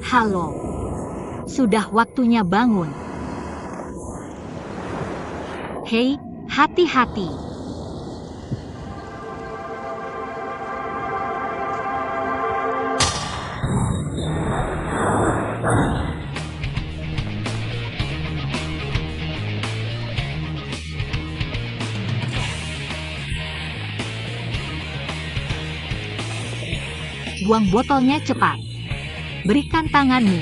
Halo. Sudah waktunya bangun. Hei, hati-hati. Buang botolnya cepat. Berikan tanganmu.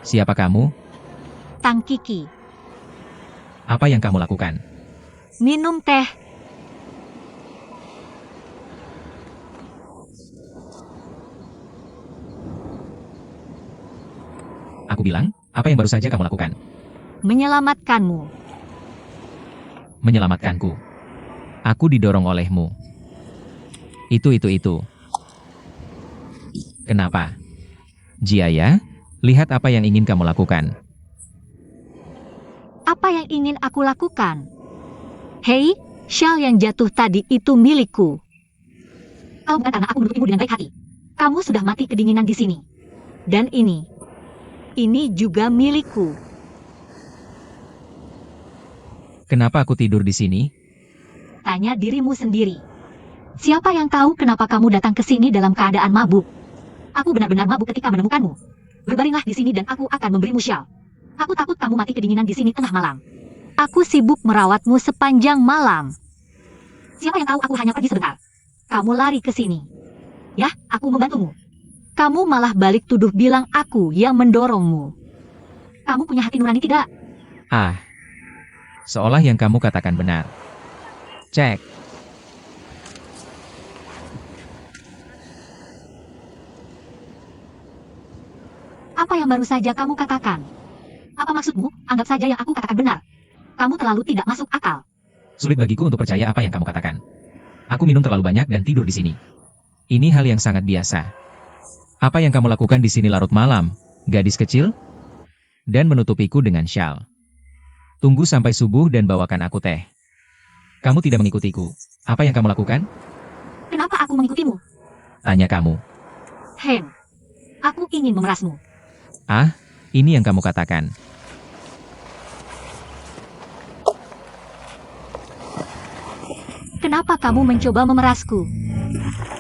Siapa kamu? Tang Kiki. Apa yang kamu lakukan? Minum teh. Aku bilang, apa yang baru saja kamu lakukan? Menyelamatkanmu. Menyelamatkanku. Aku didorong olehmu. Itu. Kenapa? Jiaya, lihat apa yang ingin kamu lakukan. Apa yang ingin aku lakukan? Hei, shawl yang jatuh tadi itu milikku. Kalau bukan karena aku mendukungmu dengan baik hati, kamu sudah mati kedinginan di sini. Dan ini juga milikku. Kenapa aku tidur di sini? Tanya dirimu sendiri. Siapa yang tahu kenapa kamu datang ke sini dalam keadaan mabuk? Aku benar-benar mabuk ketika menemukanmu. Berbaringlah di sini dan aku akan memberimu shawl. Aku takut kamu mati kedinginan di sini tengah malam. Aku sibuk merawatmu sepanjang malam. Siapa yang tahu aku hanya pergi sebentar. Kamu lari ke sini. Ya, aku membantumu. Kamu malah balik tuduh bilang aku yang mendorongmu. Kamu punya hati nurani tidak? Ah, seolah yang kamu katakan benar. Cek. Apa yang baru saja kamu katakan? Apa maksudmu? Anggap saja yang aku katakan benar. Kamu terlalu tidak masuk akal. Sulit bagiku untuk percaya apa yang kamu katakan. Aku minum terlalu banyak dan tidur di sini. Ini hal yang sangat biasa. Apa yang kamu lakukan di sini larut malam, gadis kecil? Dan menutupiku dengan syal. Tunggu sampai subuh dan bawakan aku teh. Kamu tidak mengikutiku. Apa yang kamu lakukan? Kenapa aku mengikutimu? Tanya kamu. Hen, aku ingin memerasmu. Ah, ini yang kamu katakan. Kenapa kamu mencoba memerasku?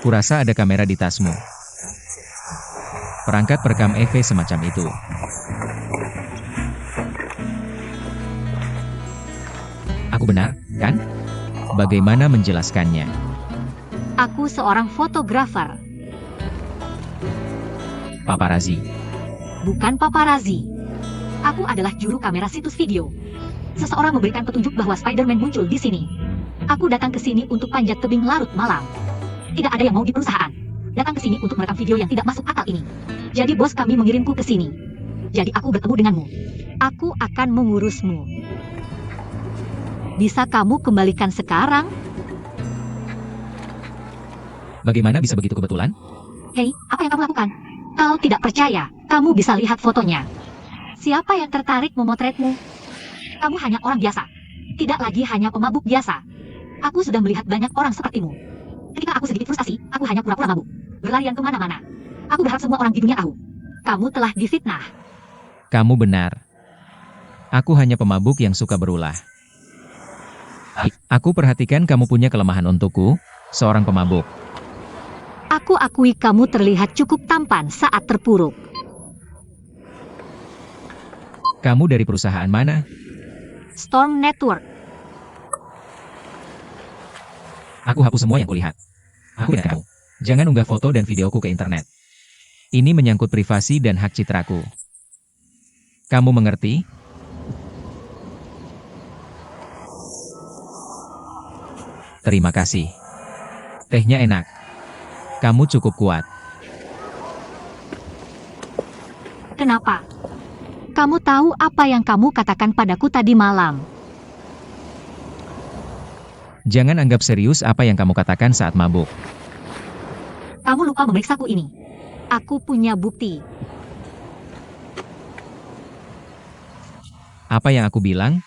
Kurasa ada kamera di tasmu. Perangkat perekam EV semacam itu. Aku benar, kan? Bagaimana menjelaskannya? Aku seorang fotografer, Paparazi. bukan paparazi. Aku adalah juru kamera situs video. Seseorang memberikan petunjuk bahwa Spider-Man muncul di sini. Aku datang ke sini untuk panjat tebing larut malam. Tidak ada yang mau di perusahaan. Datang ke sini untuk merekam video yang tidak masuk akal ini. Jadi bos kami mengirimku ke sini. Jadi aku bertemu denganmu. Aku akan mengurusmu. Bisa kamu kembalikan sekarang? Bagaimana bisa begitu kebetulan? Hei, apa yang kamu lakukan? Kalau tidak percaya, kamu bisa lihat fotonya. Siapa yang tertarik memotretmu? Kamu hanya orang biasa. Tidak lagi hanya pemabuk biasa. Aku sudah melihat banyak orang sepertimu. Ketika aku sedikit frustasi, aku hanya pura-pura mabuk. Berlarian kemana-mana. Aku berharap semua orang di dunia tahu. Kamu telah difitnah. Kamu benar. Aku hanya pemabuk yang suka berulah. Aku perhatikan kamu punya kelemahan untukku, seorang pemabuk. Aku akui kamu terlihat cukup tampan saat terpuruk. Kamu dari perusahaan mana? Storm Network. Aku hapus semua yang kulihat. Aku dan kamu. Jangan unggah foto dan videoku ke internet. Ini menyangkut privasi dan hak citraku. Kamu mengerti? Terima kasih. Tehnya enak. Kamu cukup kuat. Kenapa? Kamu tahu apa yang kamu katakan padaku tadi malam? Jangan anggap serius apa yang kamu katakan saat mabuk. Kamu lupa memeriksaku ini. Aku punya bukti. Apa yang aku bilang?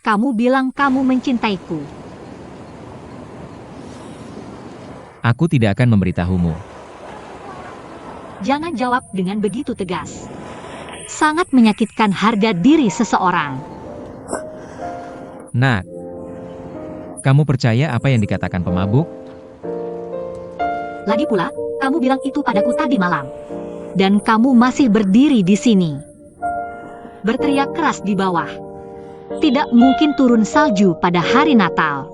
Kamu bilang kamu mencintaiku. Aku tidak akan memberitahumu. Jangan jawab dengan begitu tegas. Sangat menyakitkan harga diri seseorang. Nak, kamu percaya apa yang dikatakan pemabuk? Lagi pula, kamu bilang itu padaku tadi malam. Dan kamu masih berdiri di sini. Berteriak keras di bawah. Tidak mungkin turun salju pada hari Natal.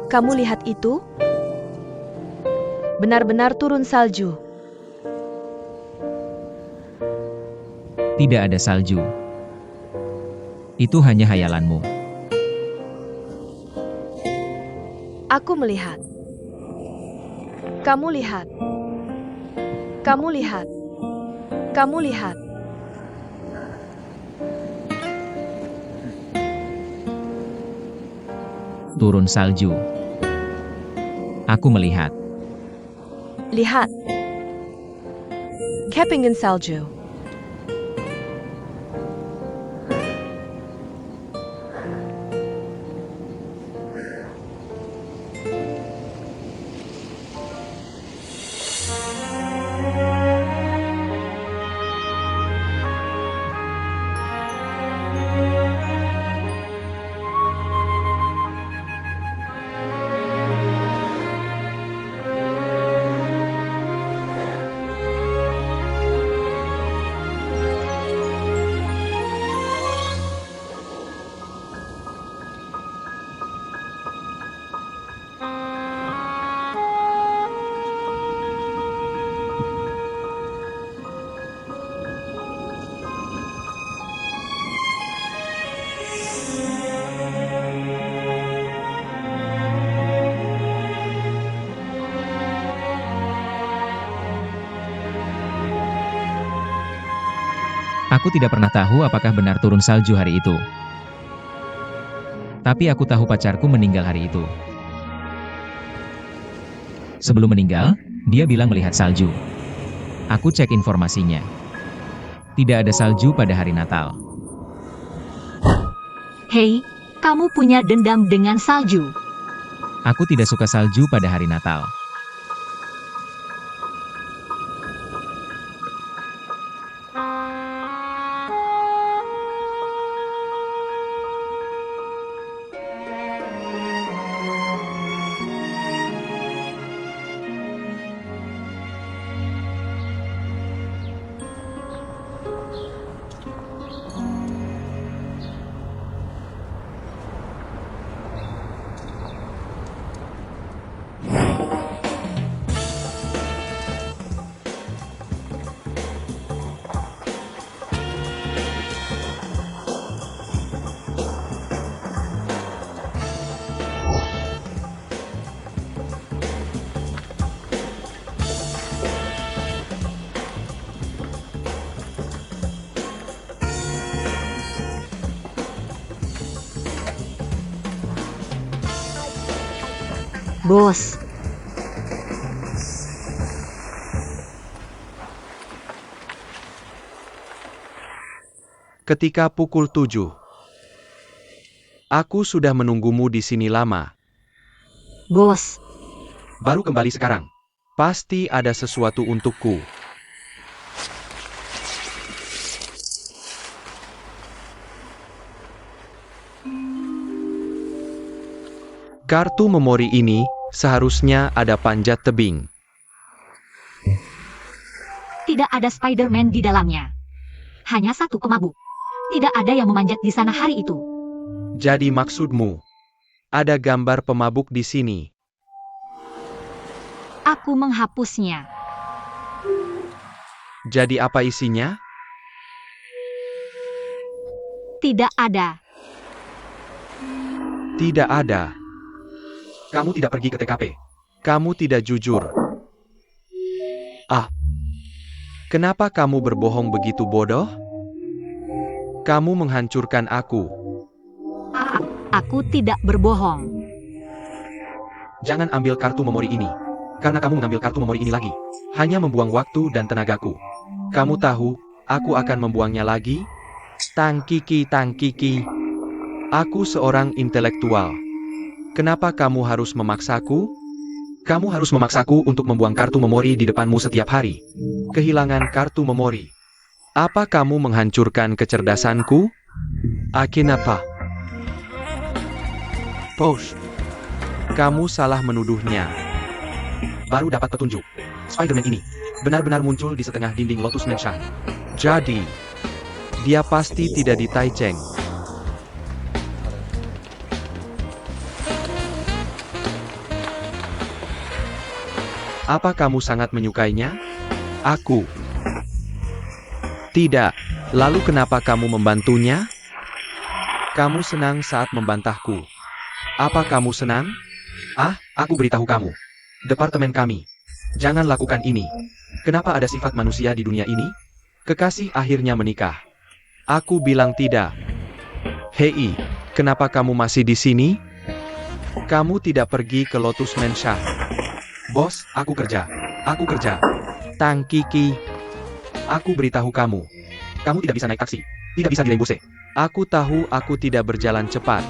Kamu lihat itu? Benar-benar turun salju. Tidak ada salju. Itu hanya hayalanmu. Aku melihat. Kamu lihat. Kamu lihat. Kamu lihat. Turun salju. Aku melihat. Lihat. Kepingin salju. Aku tidak pernah tahu apakah benar turun salju hari itu. Tapi aku tahu pacarku meninggal hari itu. Sebelum meninggal, dia bilang melihat salju. Aku cek informasinya. Tidak ada salju pada hari Natal. Hei, kamu punya dendam dengan salju. Aku tidak suka salju pada hari Natal. Bos, Ketika pukul 7. Aku sudah menunggumu di sini lama. bos, Baru kembali sekarang. Pasti ada sesuatu untukku. Kartu memori ini seharusnya ada panjat tebing. tidak ada Spider-Man di dalamnya. Hanya satu pemabuk. Tidak ada yang memanjat di sana hari itu. Jadi maksudmu, ada gambar pemabuk di sini. Aku menghapusnya. Jadi apa isinya? Tidak ada. Tidak ada. Kamu tidak pergi ke TKP. Kamu tidak jujur. Ah. Kenapa kamu berbohong begitu bodoh? Kamu menghancurkan aku. Aku tidak berbohong. Jangan ambil kartu memori ini. Karena kamu mengambil kartu memori ini lagi. Hanya membuang waktu dan tenagaku. Kamu tahu, aku akan membuangnya lagi? Tangkiki. Aku seorang intelektual. Kenapa kamu harus memaksaku? Kamu harus memaksaku untuk membuang kartu memori di depanmu setiap hari. Kehilangan kartu memori. Apa kamu menghancurkan kecerdasanku? Kenapa? Posh. Kamu salah menuduhnya. Baru dapat petunjuk. Spider-Man ini benar-benar muncul di setengah dinding Lotus Mansion. Jadi, dia pasti tidak di Taichung. Apa kamu sangat menyukainya? Aku. Tidak. Lalu kenapa kamu membantunya? Kamu senang saat membantahku. Apa kamu senang? Aku beritahu kamu. Departemen kami. Jangan lakukan ini. Kenapa ada sifat manusia di dunia ini? Kekasih akhirnya menikah. Aku bilang tidak. Hei, kenapa kamu masih di sini? Kamu tidak pergi ke Lotus Mansion. Bos, aku kerja. Tangkiki. Aku beritahu kamu. Kamu tidak bisa naik taksi. Tidak bisa di lembuse. Aku tahu aku tidak berjalan cepat.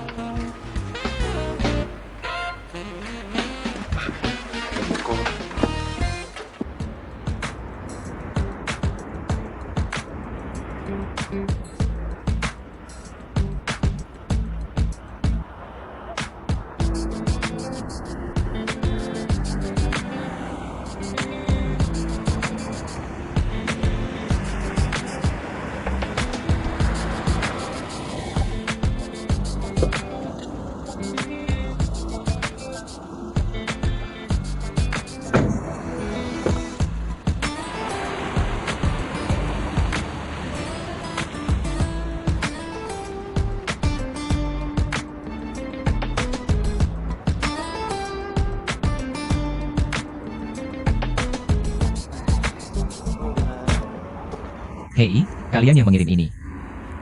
Hei, kalian yang mengirim ini.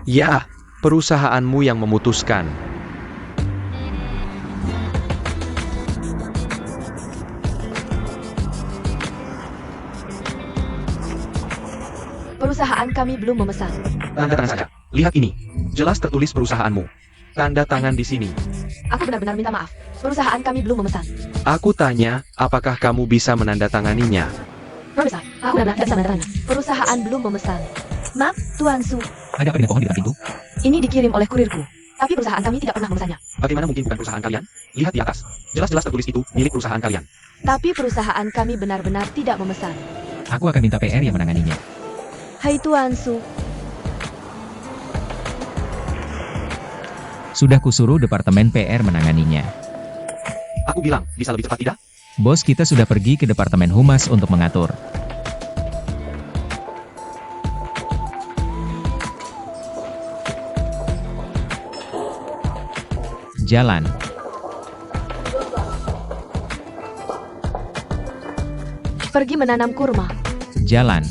Ya, perusahaanmu yang memutuskan. Perusahaan kami belum memesan. Tanda tangan saja. Lihat ini. Jelas tertulis perusahaanmu. Tanda tangan di sini. Aku benar-benar minta maaf. Perusahaan kami belum memesan. Aku tanya, apakah kamu bisa menandatanganinya? Profesor, aku benar-benar tidak bisa menandatangani. Perusahaan belum memesan. Maaf, Tuan Su. Ada apa dengan pohon di depan pintu? Ini dikirim oleh kurirku. Tapi perusahaan kami tidak pernah memesannya. Bagaimana mungkin bukan perusahaan kalian? Lihat di atas. Jelas-jelas tertulis itu milik perusahaan kalian. Tapi perusahaan kami benar-benar tidak memesan. Aku akan minta PR yang menanganinya. Hai Tuan Su. Sudah kusuruh departemen PR menanganinya. Aku bilang, bisa lebih cepat tidak? Bos kita sudah pergi ke departemen humas untuk mengatur. Jalan. Pergi menanam kurma. Jalan.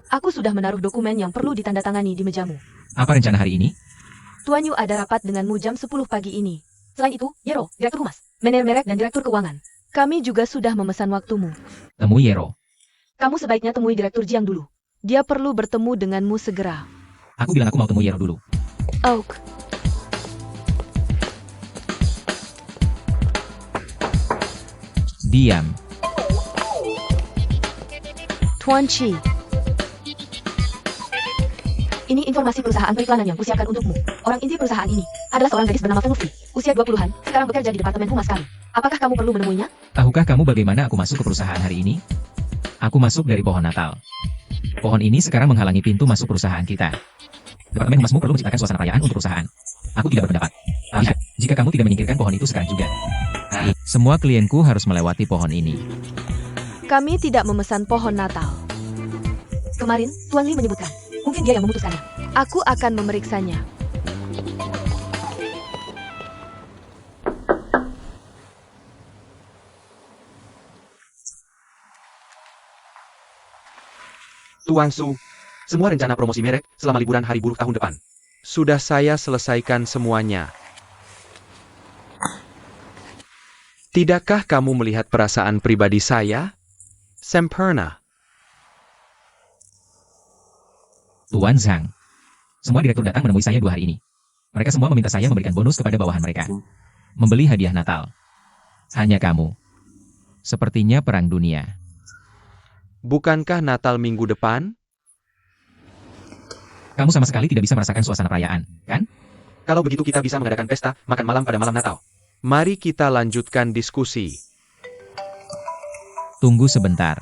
Aku sudah menaruh dokumen yang perlu ditandatangani di mejamu. Apa rencana hari ini? Tuan Yu ada rapat denganmu jam 10 pagi ini. Selain itu, Yero, Direktur Humas, Manajer Merek dan Direktur Keuangan. Kami juga sudah memesan waktumu. Temui Yero. Kamu sebaiknya temui Direktur Jiang dulu. Dia perlu bertemu denganmu segera. Aku bilang aku mau temui Yero dulu. Oak. Diam. Tuan Chi. Ini informasi perusahaan periklanan yang kusiapkan untukmu. Orang inti perusahaan ini adalah seorang gadis bernama Feng Fi, usia 20-an, sekarang bekerja di Departemen Humas kami. Apakah kamu perlu menemuinya? Tahukah kamu bagaimana aku masuk ke perusahaan hari ini? Aku masuk dari pohon Natal. Pohon ini sekarang menghalangi pintu masuk perusahaan kita. Departemen Humasmu perlu menciptakan suasana perayaan untuk perusahaan. Aku tidak berpendapat. Lihat, jika kamu tidak menyingkirkan pohon itu sekarang juga. Semua klienku harus melewati pohon ini. Kami tidak memesan pohon Natal. Kemarin, Tuan Li menyebutkan, mungkin dia yang memutuskannya. Aku akan memeriksanya. Tuan Su, semua rencana promosi merek selama liburan hari buruh tahun depan. Sudah saya selesaikan semuanya. Tidakkah kamu melihat perasaan pribadi saya? Sempurna. Tuan Zhang. Semua direktur datang menemui saya 2 hari ini. Mereka semua meminta saya memberikan bonus kepada bawahan mereka. Membeli hadiah Natal. Hanya kamu. Sepertinya perang dunia. Bukankah Natal minggu depan? Kamu sama sekali tidak bisa merasakan suasana perayaan, kan? Kalau begitu kita bisa mengadakan pesta makan malam pada malam Natal. Mari kita lanjutkan diskusi. Tunggu sebentar.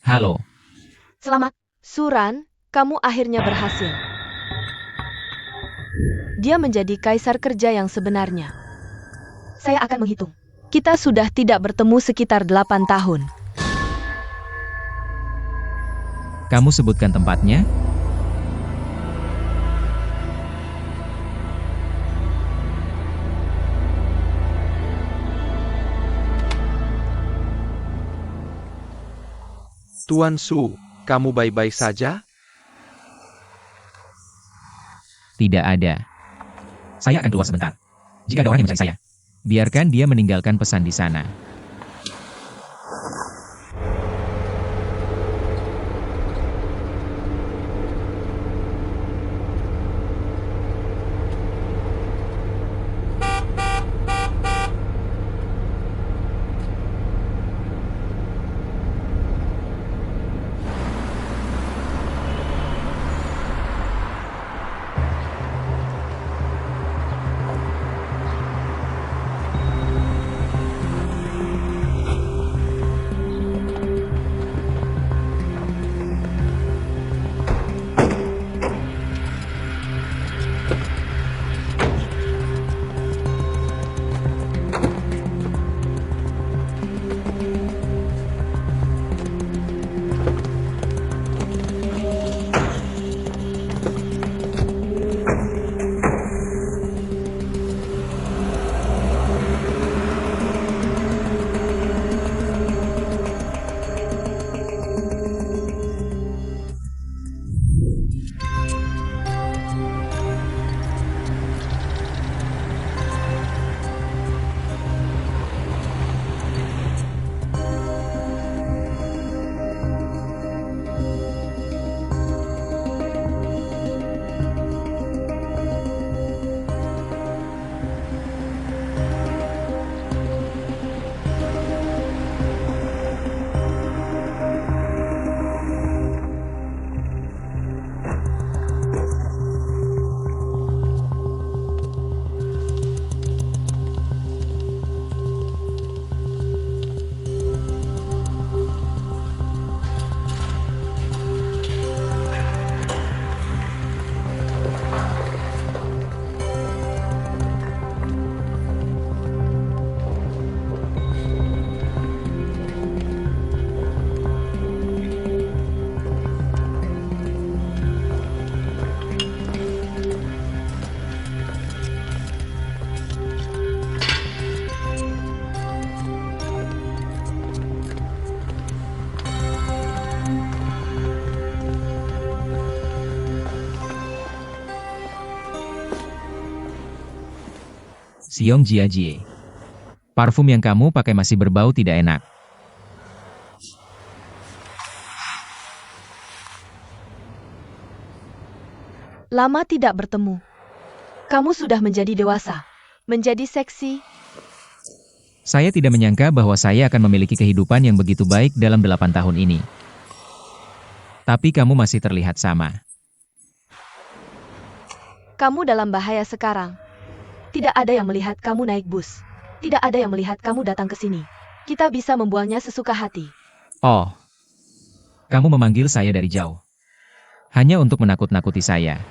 Halo. Selamat, Suran, kamu akhirnya berhasil. Dia menjadi kaisar kerja yang sebenarnya. Saya akan menghitung. Kita sudah tidak bertemu sekitar 8 tahun. Kamu sebutkan tempatnya? Tuan Su, kamu baik-baik saja? Tidak ada. Saya akan keluar sebentar. Jika ada orang yang mencari saya, biarkan dia meninggalkan pesan di sana. Xiong Jiajie. Parfum yang kamu pakai masih berbau tidak enak. Lama tidak bertemu. Kamu sudah menjadi dewasa, menjadi seksi. Saya tidak menyangka bahwa saya akan memiliki kehidupan yang begitu baik dalam 8 tahun ini. Tapi kamu masih terlihat sama. Kamu dalam bahaya sekarang. Tidak ada yang melihat kamu naik bus. Tidak ada yang melihat kamu datang ke sini. Kita bisa membuangnya sesuka hati. Oh, kamu memanggil saya dari jauh. Hanya untuk menakut-nakuti saya.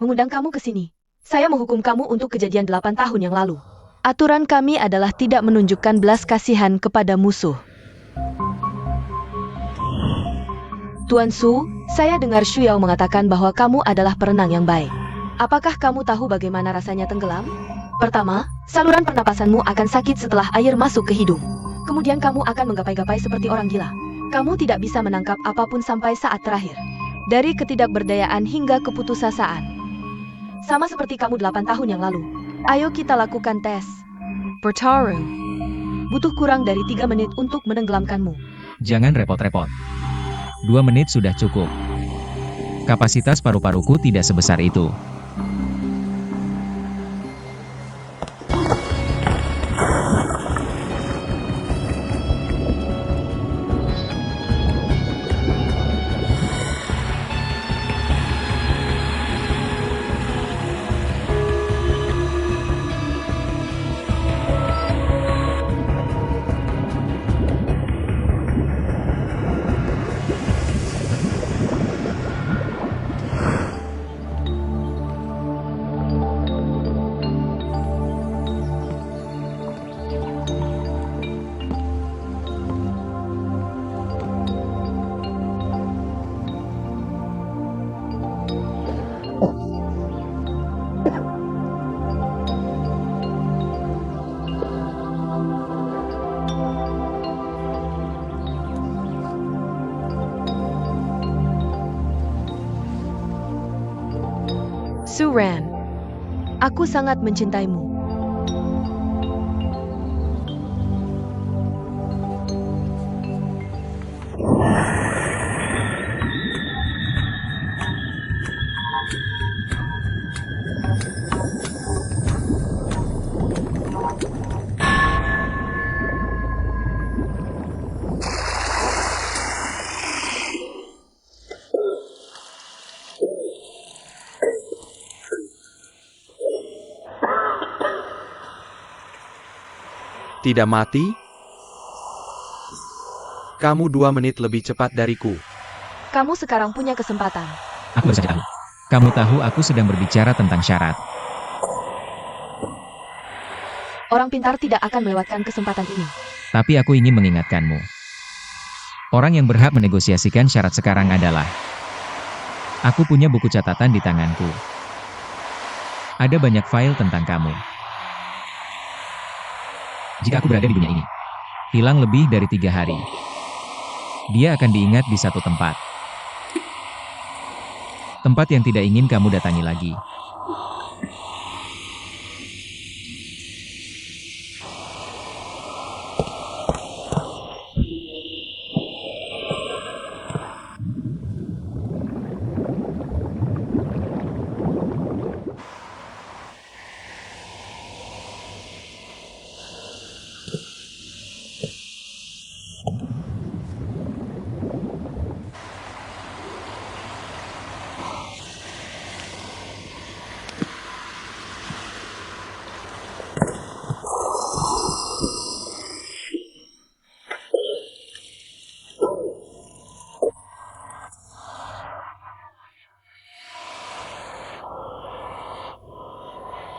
Mengundang kamu ke sini. Saya menghukum kamu untuk kejadian 8 tahun yang lalu. Aturan kami adalah tidak menunjukkan belas kasihan kepada musuh. Tuan Su, saya dengar Xu Yao mengatakan bahwa kamu adalah perenang yang baik. Apakah kamu tahu bagaimana rasanya tenggelam? Pertama, saluran pernapasanmu akan sakit setelah air masuk ke hidung. Kemudian kamu akan menggapai-gapai seperti orang gila. Kamu tidak bisa menangkap apapun sampai saat terakhir. Dari ketidakberdayaan hingga keputusasaan. Sama seperti kamu 8 tahun yang lalu. Ayo kita lakukan tes. Bertaruh. Butuh kurang dari 3 menit untuk menenggelamkanmu. Jangan repot-repot. 2 menit sudah cukup. Kapasitas paru-paruku tidak sebesar itu. Suran. Aku sangat mencintaimu. Tidak mati? Kamu 2 menit lebih cepat dariku. Kamu sekarang punya kesempatan. Aku baru saja tahu. Kamu tahu aku sedang berbicara tentang syarat. Orang pintar tidak akan melewatkan kesempatan ini. Tapi aku ingin mengingatkanmu. Orang yang berhak menegosiasikan syarat sekarang adalah... Aku punya buku catatan di tanganku. Ada banyak file tentang kamu. Jika aku berada di dunia ini, hilang lebih dari 3 hari. Dia akan diingat di satu tempat. Tempat yang tidak ingin kamu datangi lagi.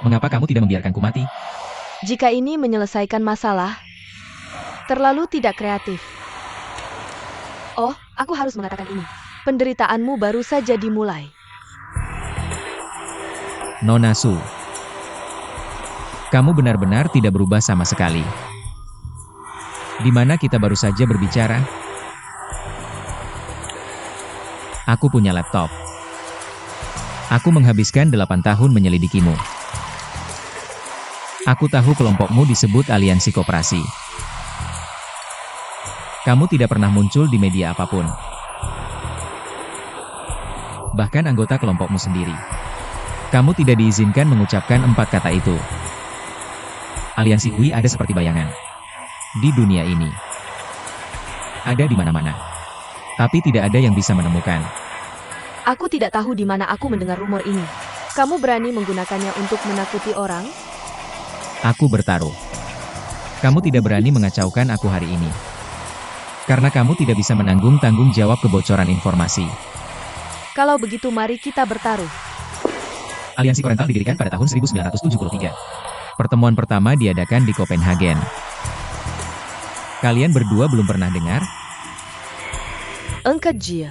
Mengapa kamu tidak membiarkanku mati? Jika ini menyelesaikan masalah, terlalu tidak kreatif. Oh, aku harus mengatakan ini. Penderitaanmu baru saja dimulai. Nona Su. Kamu benar-benar tidak berubah sama sekali. Di mana kita baru saja berbicara? Aku punya laptop. Aku menghabiskan 8 tahun menyelidikimu. Aku tahu kelompokmu disebut aliansi koperasi. Kamu tidak pernah muncul di media apapun. Bahkan anggota kelompokmu sendiri. Kamu tidak diizinkan mengucapkan 4 kata itu. Aliansi Hui ada seperti bayangan. Di dunia ini. Ada di mana-mana. Tapi tidak ada yang bisa menemukan. Aku tidak tahu di mana aku mendengar rumor ini. Kamu berani menggunakannya untuk menakuti orang? Aku bertaruh. Kamu tidak berani mengacaukan aku hari ini. Karena kamu tidak bisa menanggung tanggung jawab kebocoran informasi. Kalau begitu mari kita bertaruh. Aliansi Korental didirikan pada tahun 1973. Pertemuan pertama diadakan di Copenhagen. Kalian berdua belum pernah dengar? Angkat Jia.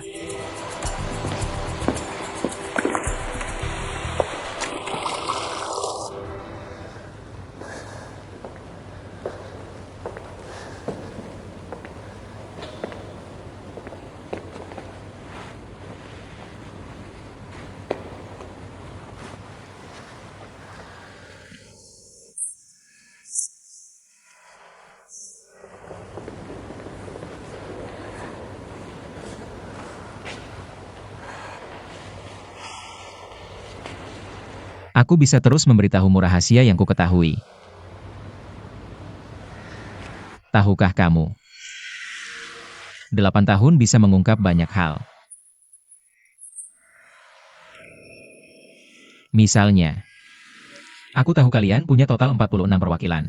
Aku bisa terus memberitahumu rahasia yang kuketahui. Tahukah kamu? 8 tahun bisa mengungkap banyak hal. Misalnya, aku tahu kalian punya total 46 perwakilan.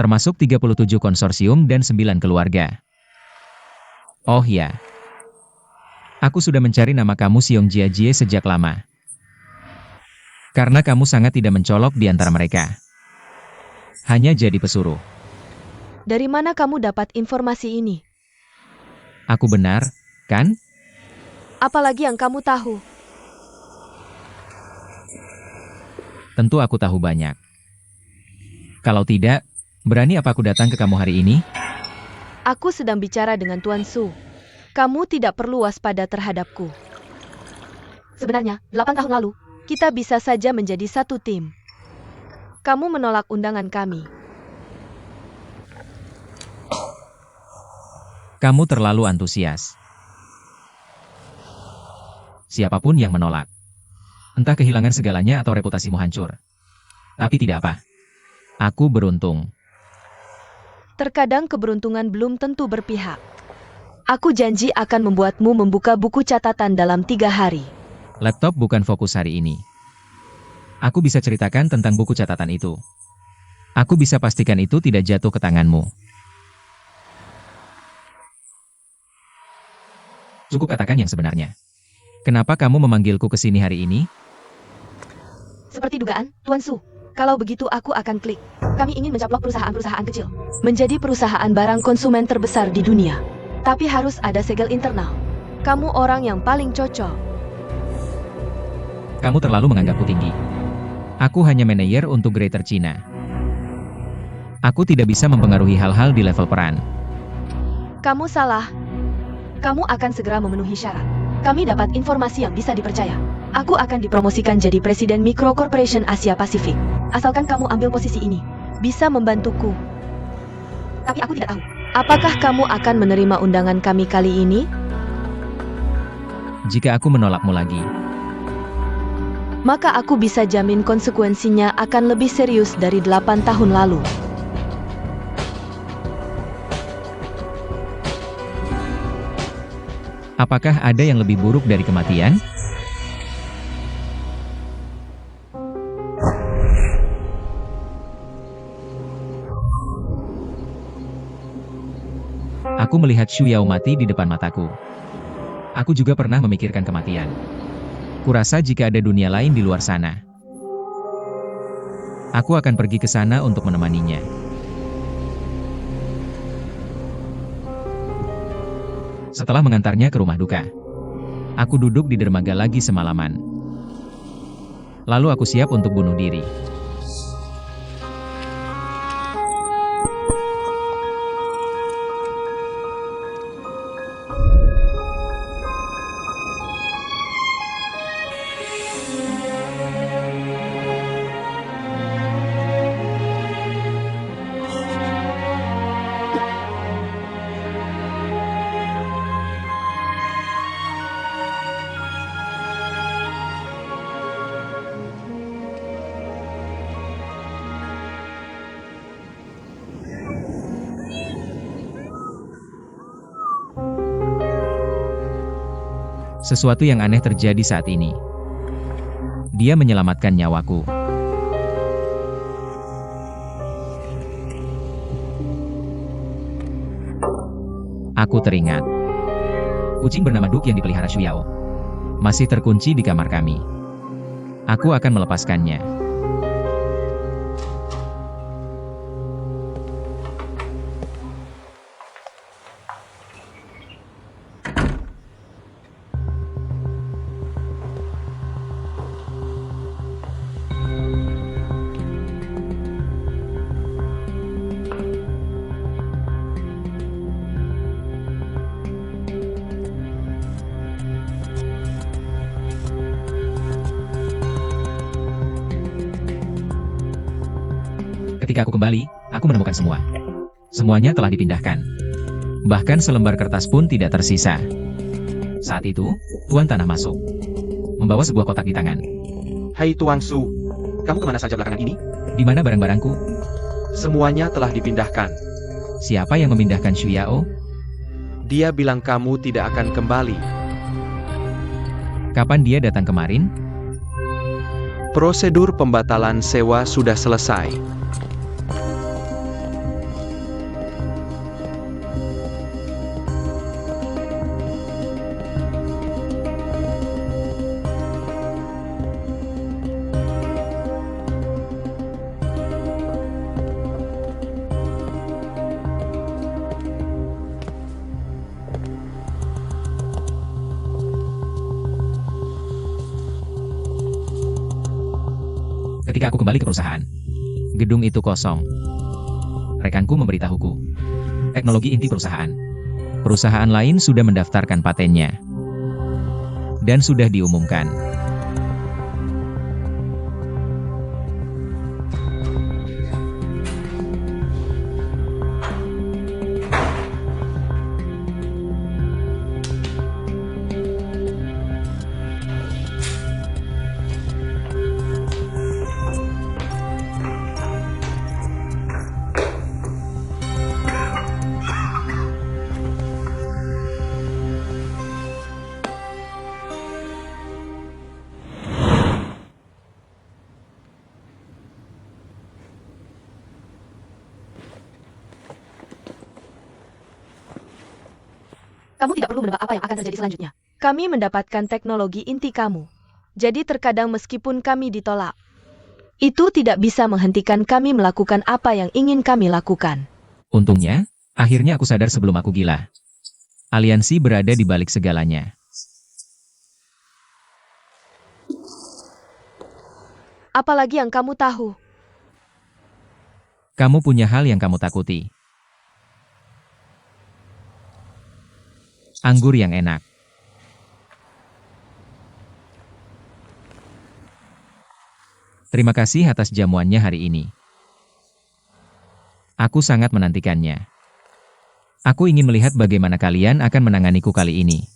Termasuk 37 konsorsium dan 9 keluarga. Oh ya. Aku sudah mencari nama kamu Xiong Jiajie sejak lama. Karena kamu sangat tidak mencolok di antara mereka. Hanya jadi pesuruh. Dari mana kamu dapat informasi ini? Aku benar, kan? Apalagi yang kamu tahu? Tentu aku tahu banyak. Kalau tidak, berani apa aku datang ke kamu hari ini? Aku sedang bicara dengan Tuan Su. Kamu tidak perlu waspada terhadapku. Sebenarnya, 8 tahun lalu, kita bisa saja menjadi satu tim. Kamu menolak undangan kami. Kamu terlalu antusias. Siapapun yang menolak. Entah kehilangan segalanya atau reputasimu hancur. Tapi tidak apa. Aku beruntung. Terkadang keberuntungan belum tentu berpihak. Aku janji akan membuatmu membuka buku catatan dalam 3 hari. Laptop bukan fokus hari ini. Aku bisa ceritakan tentang buku catatan itu. Aku bisa pastikan itu tidak jatuh ke tanganmu. Cukup katakan yang sebenarnya. Kenapa kamu memanggilku ke sini hari ini? Seperti dugaan, Tuan Su. Kalau begitu aku akan klik. Kami ingin mencaplok perusahaan-perusahaan kecil. Menjadi perusahaan barang konsumen terbesar di dunia. Tapi harus ada segel internal. Kamu orang yang paling cocok. Kamu terlalu menganggapku tinggi. Aku hanya manajer untuk Greater China. Aku tidak bisa mempengaruhi hal-hal di level peran. Kamu salah. Kamu akan segera memenuhi syarat. Kami dapat informasi yang bisa dipercaya. Aku akan dipromosikan jadi Presiden Micro Corporation Asia Pasifik. Asalkan kamu ambil posisi ini. Bisa membantuku. Tapi aku tidak tahu. Apakah kamu akan menerima undangan kami kali ini? Jika aku menolakmu lagi, Maka aku bisa jamin konsekuensinya akan lebih serius dari 8 tahun lalu. apakah ada yang lebih buruk dari kematian? Aku melihat Xu Yao mati di depan mataku. Aku juga pernah memikirkan kematian. Kurasa jika ada dunia lain di luar sana, aku akan pergi ke sana untuk menemaninya. Setelah mengantarnya ke rumah duka, aku duduk di dermaga lagi semalaman. Lalu aku siap untuk bunuh diri. Sesuatu yang aneh terjadi saat ini. Dia menyelamatkan nyawaku. Aku teringat. Kucing bernama Duk yang dipelihara Xu Yao masih terkunci di kamar kami. Aku akan melepaskannya. Ketika aku kembali, aku menemukan semua. Semuanya telah dipindahkan. Bahkan selembar kertas pun tidak tersisa. Saat itu, Tuan Tanah masuk, membawa sebuah kotak di tangan. Hai Tuan Su, Kamu kemana saja belakangan ini? Di mana barang-barangku? Semuanya telah dipindahkan. Siapa yang memindahkan Shuyao? Dia bilang kamu tidak akan kembali. Kapan dia datang kemarin? Prosedur pembatalan sewa sudah selesai. Ketika aku kembali ke perusahaan, gedung itu kosong. Rekanku memberitahuku. Teknologi inti perusahaan. Perusahaan lain sudah mendaftarkan patennya. Dan sudah diumumkan. Kamu tidak perlu menebak apa yang akan terjadi selanjutnya. Kami mendapatkan teknologi inti kamu. Jadi terkadang meskipun kami ditolak, itu tidak bisa menghentikan kami melakukan apa yang ingin kami lakukan. Untungnya, akhirnya aku sadar sebelum aku gila. Aliansi berada di balik segalanya. Apalagi yang kamu tahu. Kamu punya hal yang kamu takuti. Anggur yang enak. Terima kasih atas jamuannya hari ini. Aku sangat menantikannya. Aku ingin melihat bagaimana kalian akan menanganiku kali ini.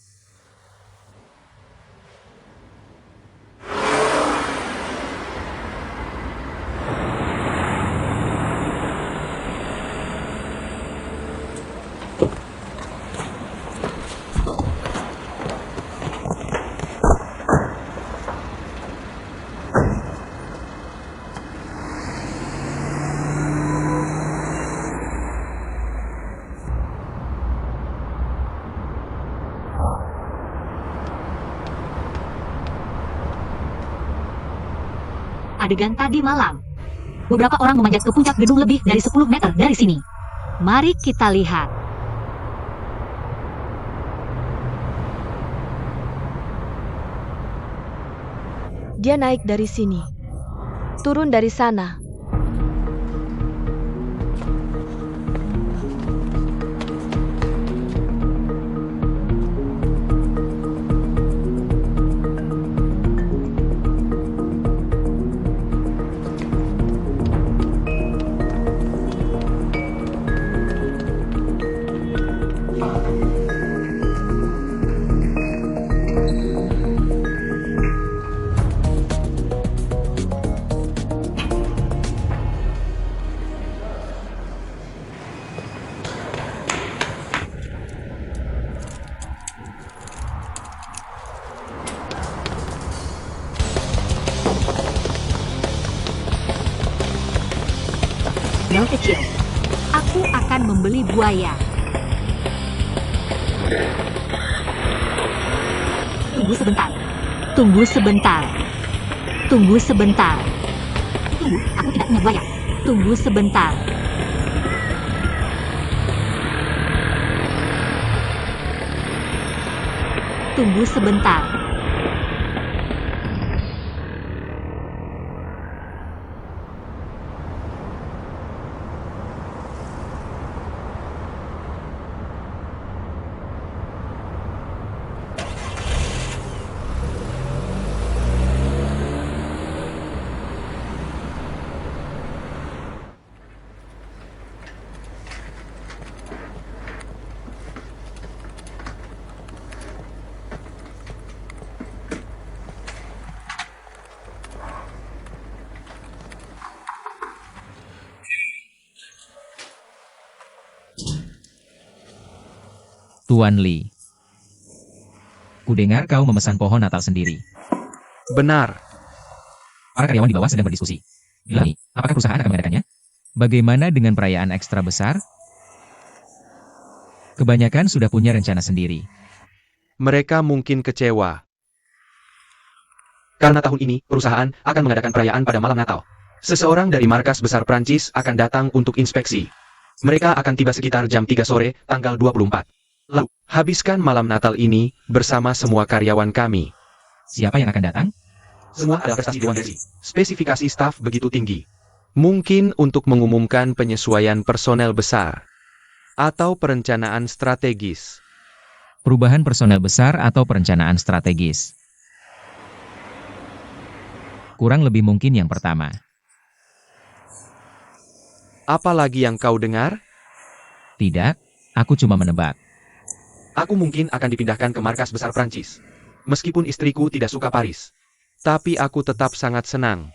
Adegan tadi malam. Beberapa orang memanjat ke puncak gedung lebih dari 10 meter dari sini. Mari kita lihat. Dia naik dari sini. Turun dari sana. Bel kecil. Aku akan membeli buaya. Tunggu sebentar. Tunggu sebentar. Tunggu sebentar. Tunggu, aku tidak punya buaya. Tunggu sebentar. Tunggu sebentar. Tuan Lee. Kudengar kau memesan pohon Natal sendiri. Benar. Para karyawan di bawah sedang berdiskusi. Bilang, apakah perusahaan akan mengadakannya? Bagaimana dengan perayaan ekstra besar? Kebanyakan sudah punya rencana sendiri. Mereka mungkin kecewa. Karena tahun ini, perusahaan akan mengadakan perayaan pada malam Natal. Seseorang dari markas besar Prancis akan datang untuk inspeksi. Mereka akan tiba sekitar jam 3 sore, tanggal 24. Lalu, habiskan malam Natal ini bersama semua karyawan kami. Siapa yang akan datang? Semua adalah prestasi Dewan Desi. Spesifikasi staf begitu tinggi. Mungkin untuk mengumumkan penyesuaian personel besar. Atau perencanaan strategis. Perubahan personel besar atau perencanaan strategis. Kurang lebih mungkin yang pertama. Apa lagi yang kau dengar? Tidak, aku cuma menebak. Aku mungkin akan dipindahkan ke markas besar Prancis. Meskipun istriku tidak suka Paris. Tapi aku tetap sangat senang.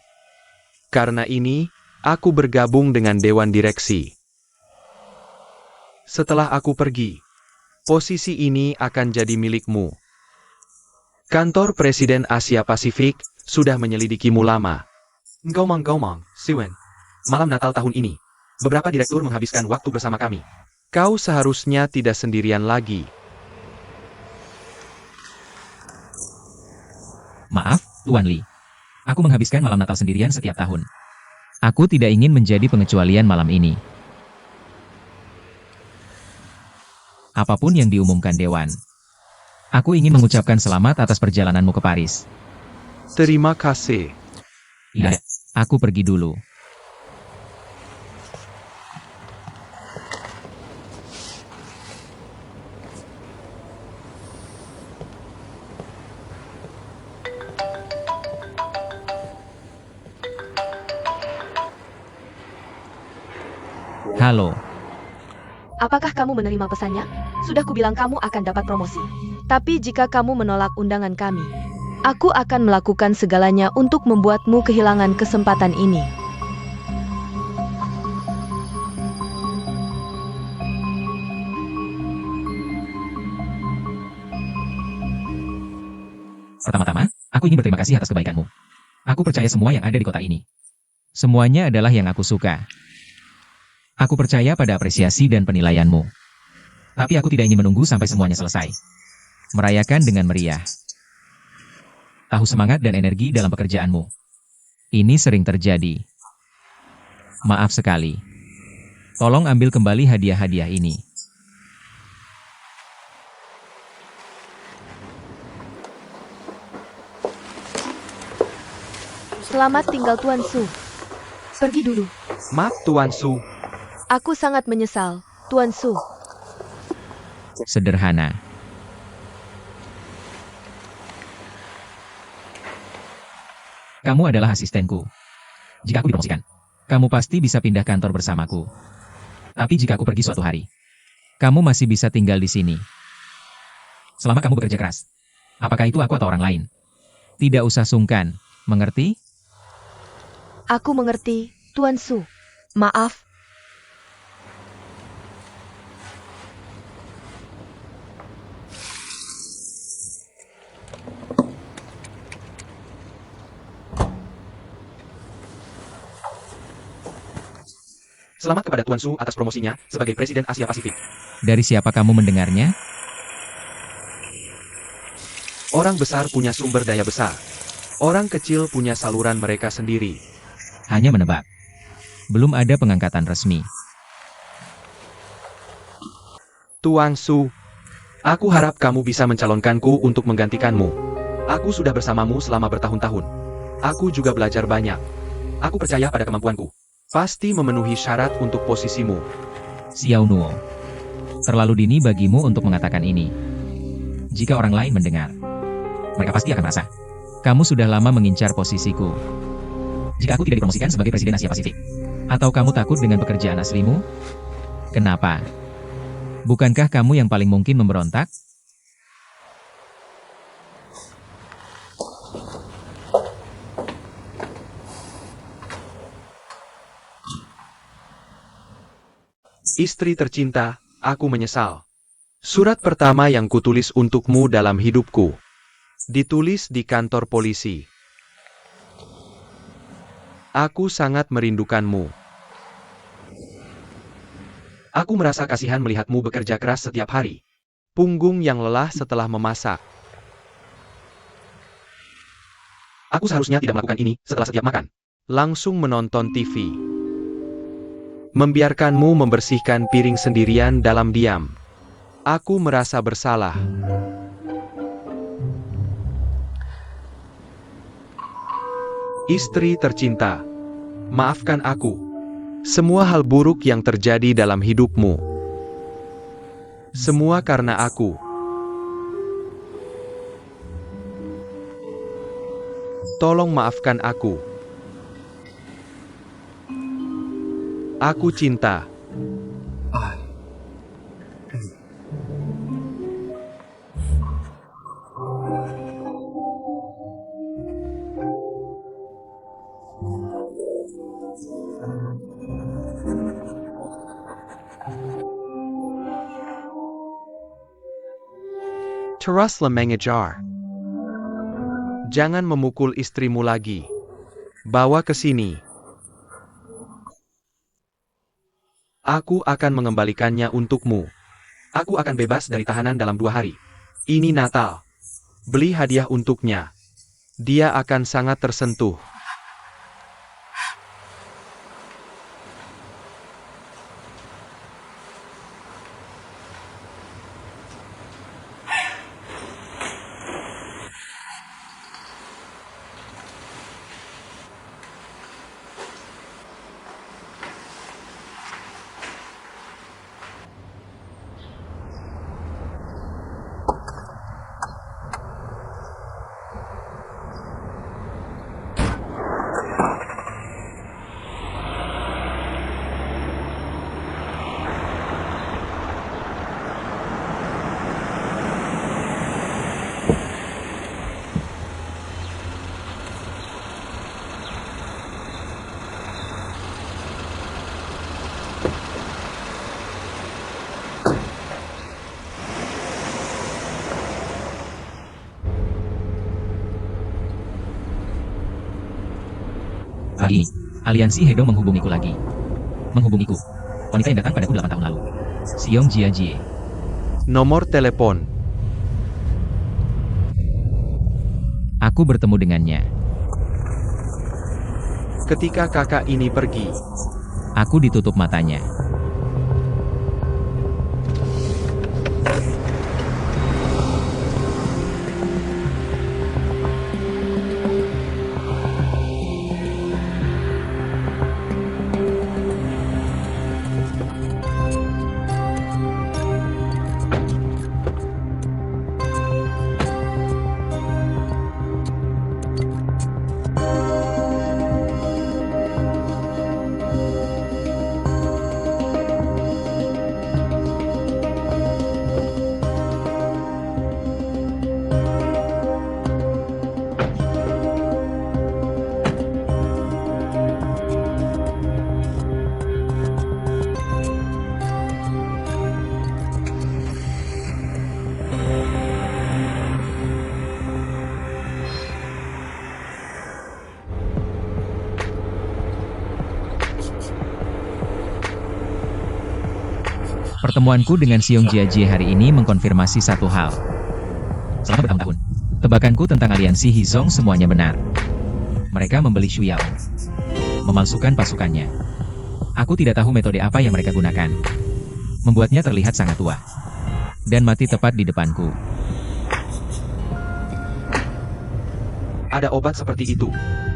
Karena ini, aku bergabung dengan Dewan Direksi. Setelah aku pergi, posisi ini akan jadi milikmu. Kantor Presiden Asia Pasifik sudah menyelidikimu lama. Ngomong-ngomong, Siwen, malam Natal tahun ini, beberapa direktur menghabiskan waktu bersama kami. Kau seharusnya tidak sendirian lagi. Maaf, Tuan Lee. Aku menghabiskan malam Natal sendirian setiap tahun. Aku tidak ingin menjadi pengecualian malam ini. Apapun yang diumumkan Dewan. Aku ingin mengucapkan selamat atas perjalananmu ke Paris. Terima kasih. Tidak, aku pergi dulu. Halo. Apakah kamu menerima pesannya? Sudah kubilang kamu akan dapat promosi. Tapi jika kamu menolak undangan kami, aku akan melakukan segalanya untuk membuatmu kehilangan kesempatan ini. Pertama-tama, aku ingin berterima kasih atas kebaikanmu. Aku percaya semua yang ada di kota ini. Semuanya adalah yang aku suka. Aku percaya pada apresiasi dan penilaianmu. Tapi aku tidak ingin menunggu sampai semuanya selesai. Merayakan dengan meriah. Tahu semangat dan energi dalam pekerjaanmu. Ini sering terjadi. Maaf sekali. Tolong ambil kembali hadiah-hadiah ini. Selamat tinggal Tuan Su. Pergi dulu. Maaf Tuan Su. Aku sangat menyesal, Tuan Su. Sederhana. Kamu adalah asistenku. Jika aku dipromosikan, kamu pasti bisa pindah kantor bersamaku. Tapi jika aku pergi suatu hari, kamu masih bisa tinggal di sini. Selama kamu bekerja keras. Apakah itu aku atau orang lain? Tidak usah sungkan, mengerti? Aku mengerti, Tuan Su. Maaf. Selamat kepada Tuan Su atas promosinya sebagai Presiden Asia Pasifik. Dari siapa kamu mendengarnya? Orang besar punya sumber daya besar. Orang kecil punya saluran mereka sendiri. Hanya menebak. Belum ada pengangkatan resmi. Tuan Su, aku harap kamu bisa mencalonkanku untuk menggantikanmu. Aku sudah bersamamu selama bertahun-tahun. Aku juga belajar banyak. Aku percaya pada kemampuanku. Pasti memenuhi syarat untuk posisimu. Xiao Nuo. Terlalu dini bagimu untuk mengatakan ini. Jika orang lain mendengar, mereka pasti akan merasa, kamu sudah lama mengincar posisiku. Jika aku tidak dipromosikan sebagai Presiden Asia Pasifik, atau kamu takut dengan pekerjaan aslimu? Kenapa? Bukankah kamu yang paling mungkin memberontak? Istri tercinta, aku menyesal. Surat pertama yang kutulis untukmu dalam hidupku. Ditulis di kantor polisi. Aku sangat merindukanmu. Aku merasa kasihan melihatmu bekerja keras setiap hari. Punggung yang lelah setelah memasak. Aku seharusnya tidak melakukan ini setelah setiap makan. Langsung menonton TV. Membiarkanmu membersihkan piring sendirian dalam diam. Aku merasa bersalah. Istri tercinta, maafkan aku. Semua hal buruk yang terjadi dalam hidupmu. Semua karena aku. Tolong maafkan aku. Aku cinta. Teruslah mengejar. Jangan memukul istrimu lagi. Bawa ke sini. Aku akan mengembalikannya untukmu. Aku akan bebas dari tahanan dalam 2 hari. Ini Natal. Beli hadiah untuknya. Dia akan sangat tersentuh. Pagi ini, aliansi Hedong menghubungiku lagi. Menghubungiku. Wanita yang datang padaku 8 tahun lalu. Xiong Jiajie. Nomor telepon. Aku bertemu dengannya. Ketika kakak ini pergi, Aku ditutup matanya. Pertemuanku dengan Xiong Jiajie hari ini mengkonfirmasi satu hal. Selama bertahun-tahun, tebakanku tentang aliansi Hizong semuanya benar. Mereka membeli Shu Yao, memalsukan pasukannya. Aku tidak tahu metode apa yang mereka gunakan. Membuatnya terlihat sangat tua. Dan mati tepat di depanku. ada obat seperti itu.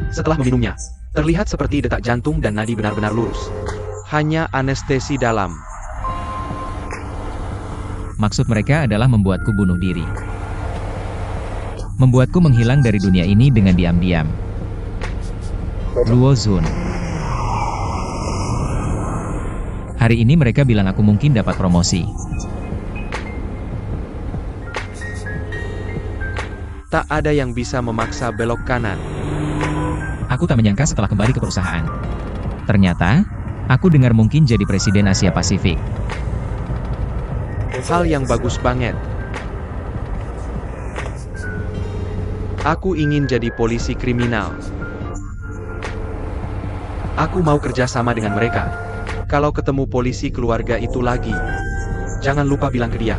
Setelah meminumnya, terlihat seperti detak jantung dan nadi benar-benar lurus. Hanya anestesi dalam. Maksud mereka adalah membuatku bunuh diri. Membuatku menghilang dari dunia ini dengan diam-diam. Luo Zun. Hari ini mereka bilang aku mungkin dapat promosi. Tak ada yang bisa memaksa belok kanan. Aku tak menyangka setelah kembali ke perusahaan. Ternyata, aku dengar mungkin jadi presiden Asia Pasifik. Hal yang bagus banget. Aku ingin jadi polisi kriminal. Aku mau kerja sama dengan mereka. Kalau ketemu polisi keluarga itu lagi, jangan lupa bilang ke dia.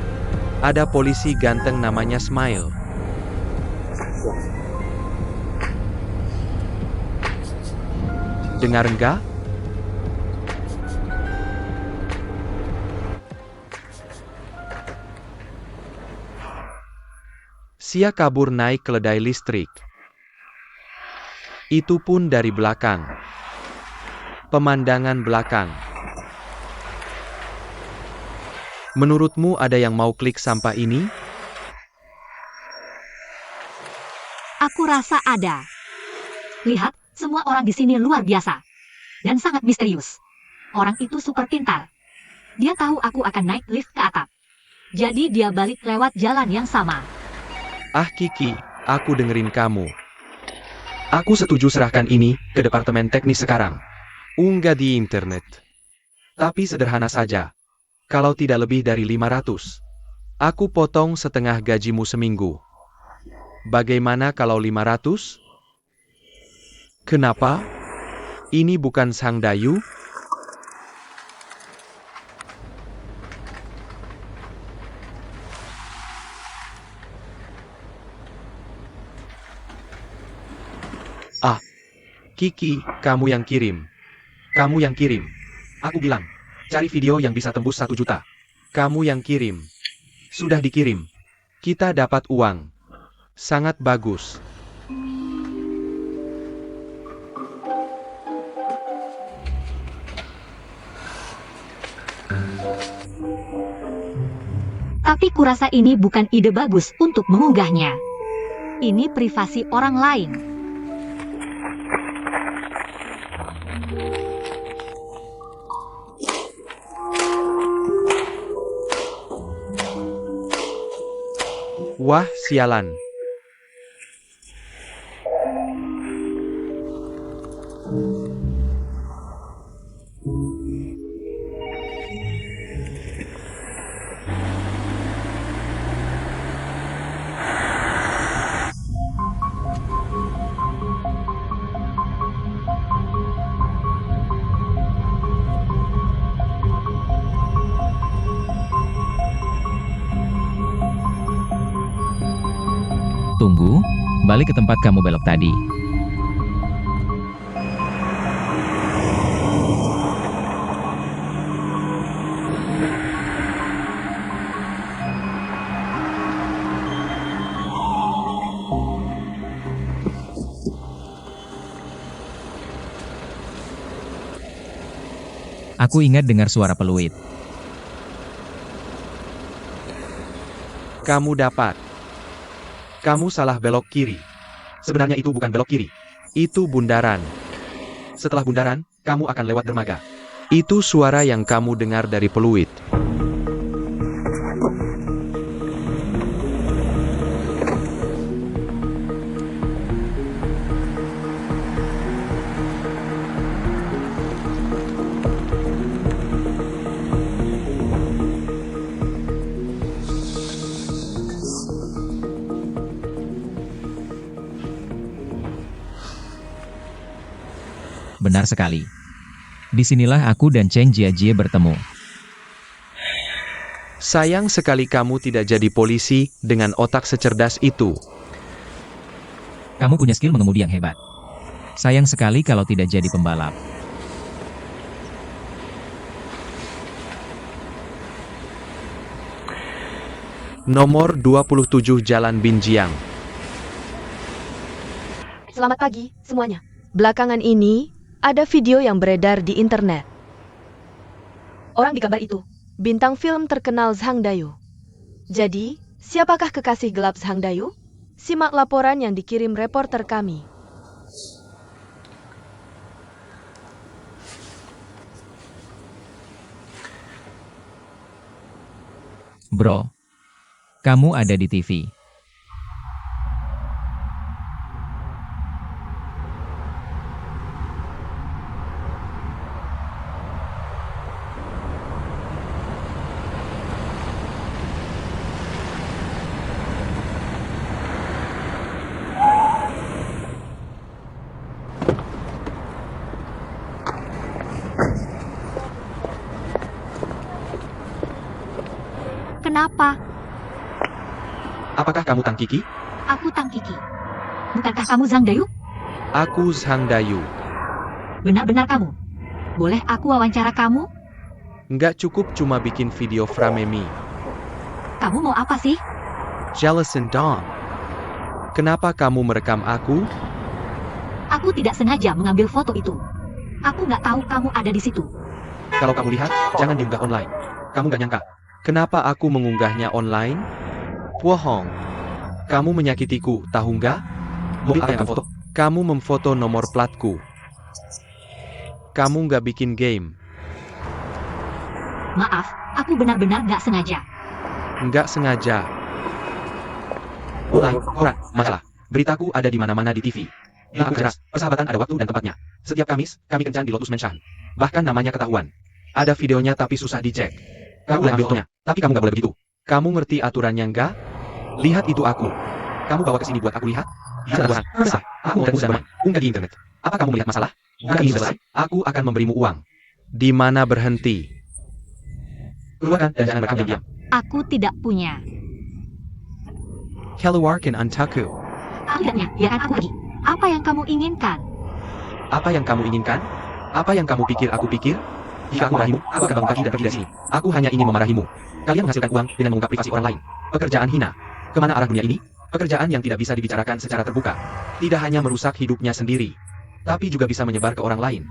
Ada polisi ganteng namanya Smile. Dengar enggak? Sia kabur naik keledai listrik. Itu pun dari belakang. Pemandangan belakang. Menurutmu ada yang mau klik sampah ini? Aku rasa ada. Lihat, semua orang di sini luar biasa. Dan sangat misterius. Orang itu super pintar. Dia tahu aku akan naik lift ke atap. Jadi dia balik lewat jalan yang sama. Ah Kiki, aku dengerin kamu. Aku setuju serahkan ini ke departemen teknis sekarang. Unggah di internet. Tapi sederhana saja. Kalau tidak lebih dari 500. Aku potong setengah gajimu seminggu. Bagaimana kalau 500? Kenapa? Ini bukan Sang Dayu? Ah, Kiki, kamu yang kirim. Kamu yang kirim. Aku bilang, cari video yang bisa tembus 1 juta. Kamu yang kirim. Sudah dikirim. Kita dapat uang. Sangat bagus. Tapi kurasa ini bukan ide bagus untuk mengunggahnya. Ini privasi orang lain. Wah, sialan. Tunggu, balik ke tempat kamu belok tadi. Aku ingat dengar suara peluit. Kamu dapat. Kamu salah belok kiri. Sebenarnya itu bukan belok kiri. Itu bundaran. Setelah bundaran, kamu akan lewat dermaga. Itu suara yang kamu dengar dari peluit. Benar sekali. Disinilah aku dan Cheng Jiajie bertemu. Sayang sekali kamu tidak jadi polisi dengan otak secerdas itu. Kamu punya skill mengemudi yang hebat. Sayang sekali kalau tidak jadi pembalap. Nomor 27 Jalan Binjiang. Selamat pagi, semuanya. Belakangan ini, ada video yang beredar di internet. Orang di gambar itu. Bintang film terkenal Zhang Dayu. Jadi, siapakah kekasih gelap Zhang Dayu? Simak laporan yang dikirim reporter kami. Bro, kamu ada di TV. kenapa? Apakah kamu Tang Kiki? Aku Tang Kiki. Bukankah kamu Zhang Dayu? Aku Zhang Dayu. Benar-benar kamu. Boleh aku wawancara kamu? Nggak cukup cuma bikin video framemi. Kamu mau apa sih? Jellison Dong. Kenapa kamu merekam aku? Aku tidak sengaja mengambil foto itu. Aku nggak tahu kamu ada di situ. Kalau kamu lihat, jangan diunggah online. Kamu nggak nyangka. Kenapa aku mengunggahnya online? Bohong. Kamu menyakitiku, tahu nggak? Mobil apa yang kamu foto? Kamu memfoto nomor platku. Kamu nggak bikin game. Maaf, aku benar-benar nggak sengaja. Nggak sengaja. Mulai, koran, masalah. Beritaku ada di mana-mana di TV. Aku jelas, persahabatan ada waktu dan tempatnya. Setiap Kamis, kami kencan di Lotus Mansion. Bahkan namanya ketahuan. Ada videonya tapi susah dicek. Kamu boleh ambil fotonya, tapi kamu nggak boleh begitu. Kamu ngerti aturannya nggak? Lihat itu aku. Kamu bawa ke sini buat aku lihat? Jelas, selesai. Aku mau dan unggah di internet. Apa kamu melihat masalah? Jika ini selesai, aku akan memberimu uang. Di mana berhenti? Keluarkan dan jangan merekam diam-diam. Aku tidak punya. Keluarkan antaku. Aku tidak punya, biarkan aku pergi. Apa yang kamu inginkan? Apa yang kamu inginkan? Apa yang kamu pikir aku pikir? Jika aku marahimu, aku akan bangun kaki dan pergi dari sini. Aku hanya ingin memarahimu. Kalian menghasilkan uang dengan mengungkap privasi orang lain. Pekerjaan hina. Kemana arah dunia ini? Pekerjaan yang tidak bisa dibicarakan secara terbuka. Tidak hanya merusak hidupnya sendiri, tapi juga bisa menyebar ke orang lain.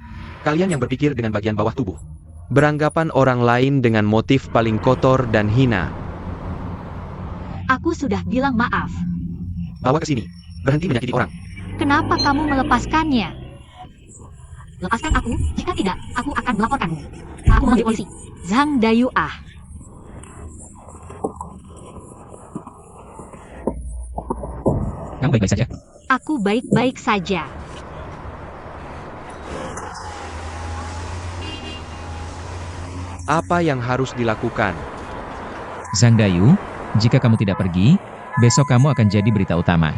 Kalian yang berpikir dengan bagian bawah tubuh. Beranggapan orang lain dengan motif paling kotor dan hina. Aku sudah bilang maaf. Bawa ke sini. Berhenti menyakiti orang. Kenapa kamu melepaskannya? Lepaskan aku, jika tidak, aku akan melaporkanmu. Aku memanggil polisi. Zhang Dayu Ah. Kamu baik-baik saja? Aku baik-baik saja. Apa yang harus dilakukan? Zhang Dayu, jika kamu tidak pergi, besok kamu akan jadi berita utama.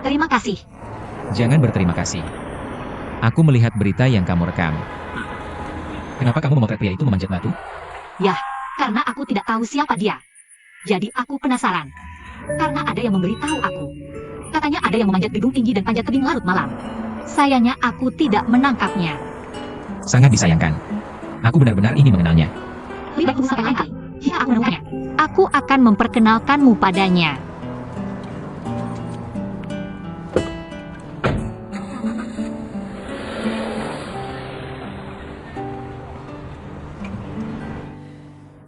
Terima kasih. Jangan berterima kasih. Aku melihat berita yang kamu rekam. Kenapa kamu memotret pria itu memanjat batu? Karena aku tidak tahu siapa dia. Jadi aku penasaran. Karena ada yang memberitahu aku. Katanya ada yang memanjat gedung tinggi dan panjat tebing larut malam. Sayangnya aku tidak menangkapnya. Sangat disayangkan. Aku benar-benar ingin mengenalnya. Lebih baik tunggu sampai lain kali. Jika aku menemukannya, aku akan memperkenalkanmu padanya.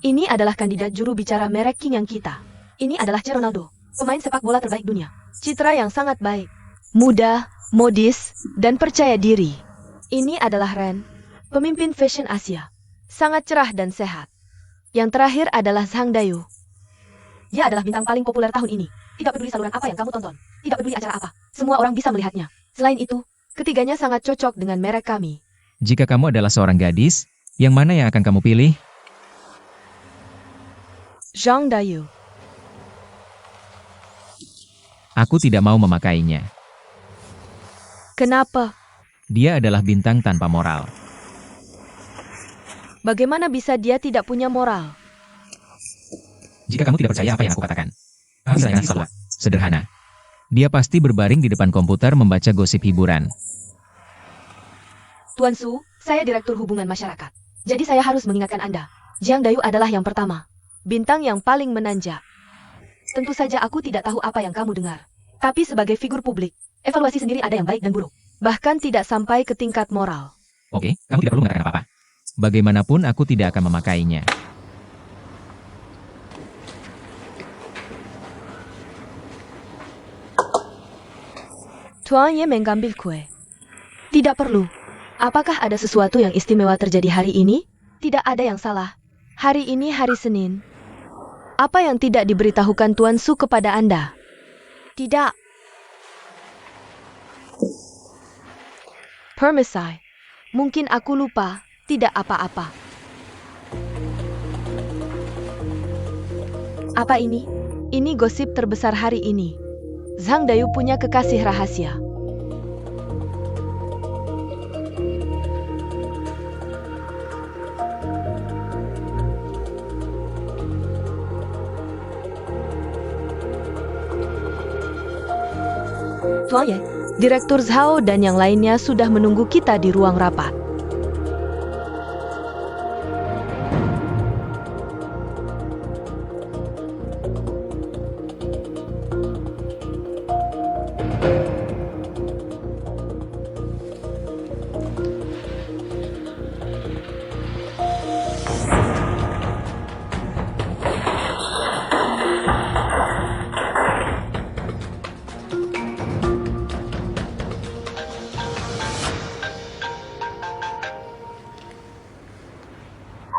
Ini adalah kandidat juru bicara merek King yang kita. Ini adalah Ronaldo, pemain sepak bola terbaik dunia. Citra yang sangat baik, muda, modis, dan percaya diri. Ini adalah Ren, pemimpin fashion Asia. Sangat cerah dan sehat. Yang terakhir adalah Zhang Dayu. Dia adalah bintang paling populer tahun ini. Tidak peduli saluran apa yang kamu tonton. Tidak peduli acara apa. Semua orang bisa melihatnya. Selain itu, ketiganya sangat cocok dengan merek kami. Jika kamu adalah seorang gadis, yang mana yang akan kamu pilih? Zhang Dayu. Aku tidak mau memakainya. Kenapa? Dia adalah bintang tanpa moral. Bagaimana bisa dia tidak punya moral? Jika kamu tidak percaya apa yang aku katakan, misalnya salah, sederhana. Dia pasti berbaring di depan komputer membaca gosip hiburan. Tuan Su, saya Direktur Hubungan Masyarakat. Jadi saya harus mengingatkan Anda. Zhang Dayu adalah yang pertama. Bintang yang paling menanjak. Tentu saja aku tidak tahu apa yang kamu dengar. Tapi sebagai figur publik, evaluasi sendiri ada yang baik dan buruk. Bahkan tidak sampai ke tingkat moral. Oke, kamu tidak perlu mengatakan apa-apa. Bagaimanapun aku tidak akan memakainya. Tuan Ye mengambil kue. Tidak perlu. Apakah ada sesuatu yang istimewa terjadi hari ini? Tidak ada yang salah. Hari ini hari Senin. Apa yang tidak diberitahukan Tuan Su kepada Anda? Tidak. Permisi. Mungkin aku lupa. Tidak apa-apa. Apa ini? Ini gosip terbesar hari ini. Zhang Dayu punya kekasih rahasia. Tuan Ye, Direktur Zhao dan yang lainnya sudah menunggu kita di ruang rapat.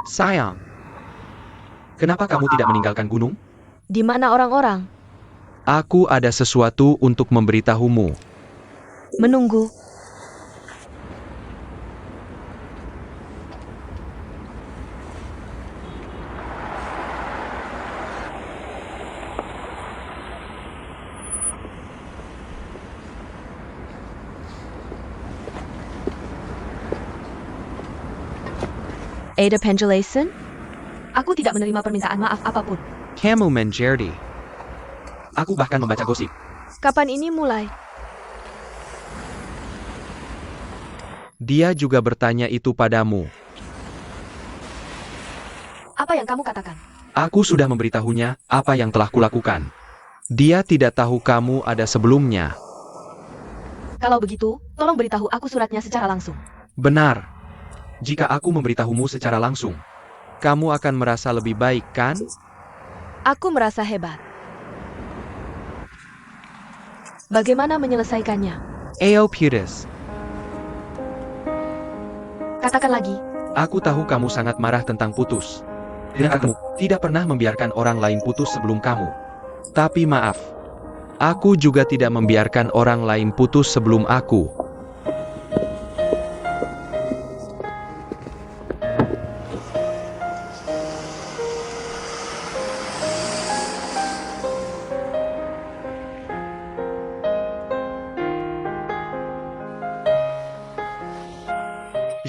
Sayang, kenapa kamu tidak meninggalkan gunung? Di mana orang-orang? Aku ada sesuatu untuk memberitahumu. Menunggu. Ada Penjelasan? Aku tidak menerima permintaan maaf apapun. Kamu menjadi. Aku bahkan membaca gosip. Kapan ini mulai? Dia juga bertanya itu padamu. Apa yang kamu katakan? Aku sudah memberitahunya apa yang telah kulakukan. Dia tidak tahu kamu ada sebelumnya. Kalau begitu, tolong beritahu aku suratnya secara langsung. Benar. Jika aku memberitahumu secara langsung, kamu akan merasa lebih baik, kan? Aku merasa hebat. Bagaimana menyelesaikannya? Eoputus, Katakan lagi. aku tahu kamu sangat marah tentang putus. Dan kamu tidak pernah membiarkan orang lain putus sebelum kamu. Tapi maaf, aku juga tidak membiarkan orang lain putus sebelum aku.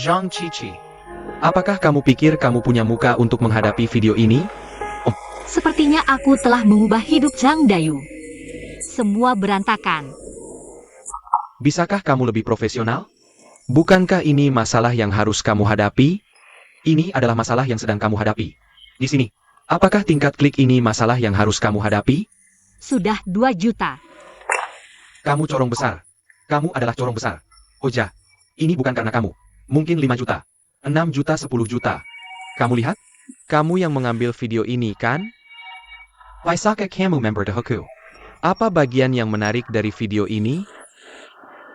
Zhang Qiqi, apakah kamu pikir kamu punya muka untuk menghadapi video ini? Sepertinya aku telah mengubah hidup Zhang Dayu. Semua berantakan. Bisakah kamu lebih profesional? Bukankah ini masalah yang harus kamu hadapi? Ini adalah masalah yang sedang kamu hadapi. Di sini, apakah tingkat klik ini masalah yang harus kamu hadapi? Sudah 2 juta. Kamu corong besar. Kamu adalah corong besar. Oja, ini bukan karena kamu. Mungkin 5 juta, 6 juta, 10 juta. Kamu lihat? Kamu yang mengambil video ini, kan? Waisaka kamu member Hoku. Apa bagian yang menarik dari video ini?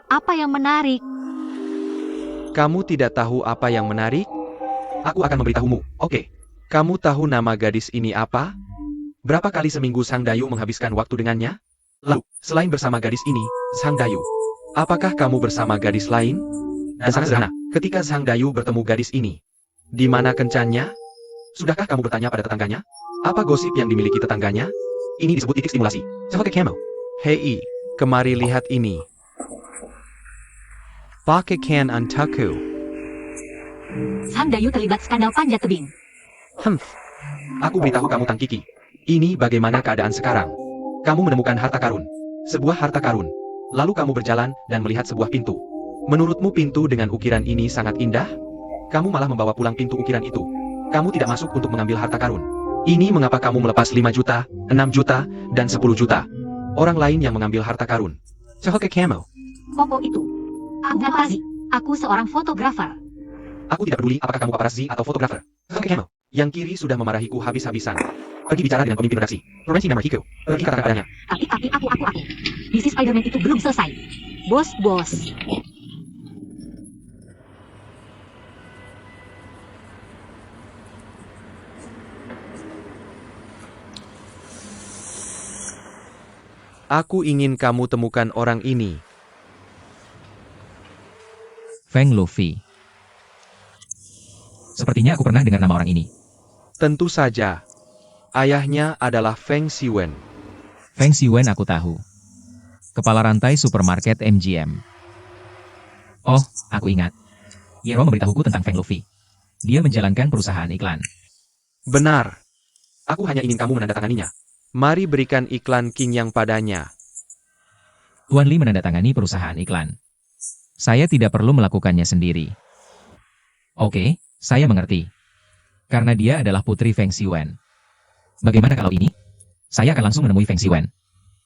Apa yang menarik? Kamu tidak tahu apa yang menarik? Aku akan memberitahumu, oke. Kamu tahu nama gadis ini apa? Berapa kali seminggu Zhang Dayu menghabiskan waktu dengannya? Lalu, selain bersama gadis ini, Zhang Dayu, apakah kamu bersama gadis lain? Dan sangat sederhana, ketika Zhang Dayu bertemu gadis ini, di mana kencannya? Sudahkah kamu bertanya pada tetangganya? Apa gosip yang dimiliki tetangganya? Ini disebut titik stimulasi. Sebagai Kamo. Hei, kemari lihat ini. Pakai untukku. Zhang Dayu terlibat skandal panjat tebing. Aku beritahu kamu Tang Kiki. Ini bagaimana keadaan sekarang. Kamu menemukan harta karun. Sebuah harta karun. Lalu kamu berjalan dan melihat sebuah pintu. Menurutmu pintu dengan ukiran ini sangat indah? Kamu malah membawa pulang pintu ukiran itu. Kamu tidak masuk untuk mengambil harta karun. Ini mengapa kamu melepas 5 juta, 6 juta, dan 10 juta. Orang lain yang mengambil harta karun. Sehoke Kamo. Popo itu. Aku paparazzi. Aku seorang fotografer. Aku tidak peduli apakah kamu paparazzi atau fotografer. Sehoke Kamo. Yang kiri sudah memarahiku habis-habisan. Pergi bicara dengan pemimpin redaksi. Provinsi nomor Hiko. Pergi katakan padanya. Tapi aku. Misi Spider-Man itu belum selesai. Bos. Aku ingin kamu temukan orang ini. Feng Luffy. Sepertinya aku pernah dengar nama orang ini. Tentu saja. Ayahnya adalah Feng Xiwen. Feng Xiwen aku tahu. Kepala rantai supermarket MGM. Oh, aku ingat. Yero memberitahuku tentang Feng Luffy. Dia menjalankan perusahaan iklan. Benar. Aku hanya ingin kamu menandatanganinya. Mari berikan iklan King yang padanya. Tuan Li menandatangani perusahaan iklan. Saya tidak perlu melakukannya sendiri. Oke, saya mengerti. Karena dia adalah putri Feng Xiwen. Bagaimana kalau ini? Saya akan langsung menemui Feng Xiwen.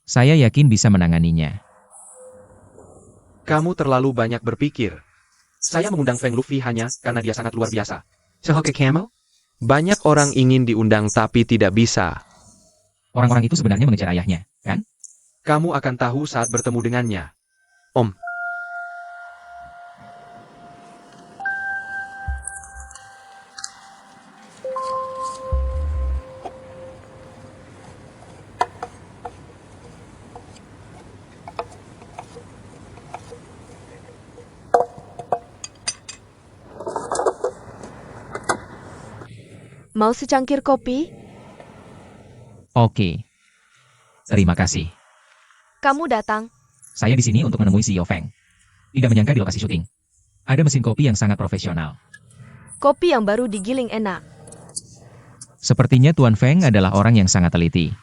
Saya yakin bisa menanganinya. Kamu terlalu banyak berpikir. Saya mengundang Feng Luffy hanya karena dia sangat luar biasa. Sehoke Camel? Banyak orang ingin diundang tapi tidak bisa. Orang-orang itu sebenarnya mengejar ayahnya, kan? Kamu akan tahu saat bertemu dengannya. Om. Mau secangkir kopi? Oke. Terima kasih. Kamu datang. Saya di sini untuk menemui CEO Feng. Tidak menyangka di lokasi syuting. Ada mesin kopi yang sangat profesional. Kopi yang baru digiling enak. Sepertinya Tuan Feng adalah orang yang sangat teliti.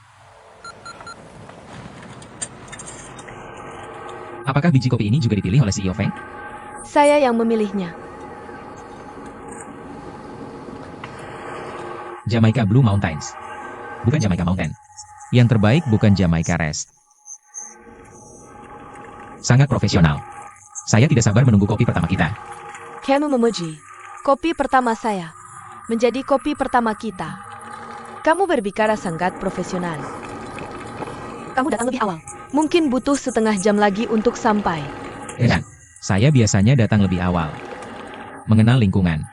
Apakah biji kopi ini juga dipilih oleh CEO Feng? Saya yang memilihnya. Jamaica Blue Mountains. Bukan Jamaica Mountain. Yang terbaik bukan Jamaica Rest. Sangat profesional. Saya tidak sabar menunggu kopi pertama kita. Kamu memuji. Kopi pertama saya. Menjadi kopi pertama kita. Kamu berbicara sangat profesional. Kamu datang lebih awal. Mungkin butuh setengah jam lagi untuk sampai. Dan saya biasanya datang lebih awal. Mengenal lingkungan.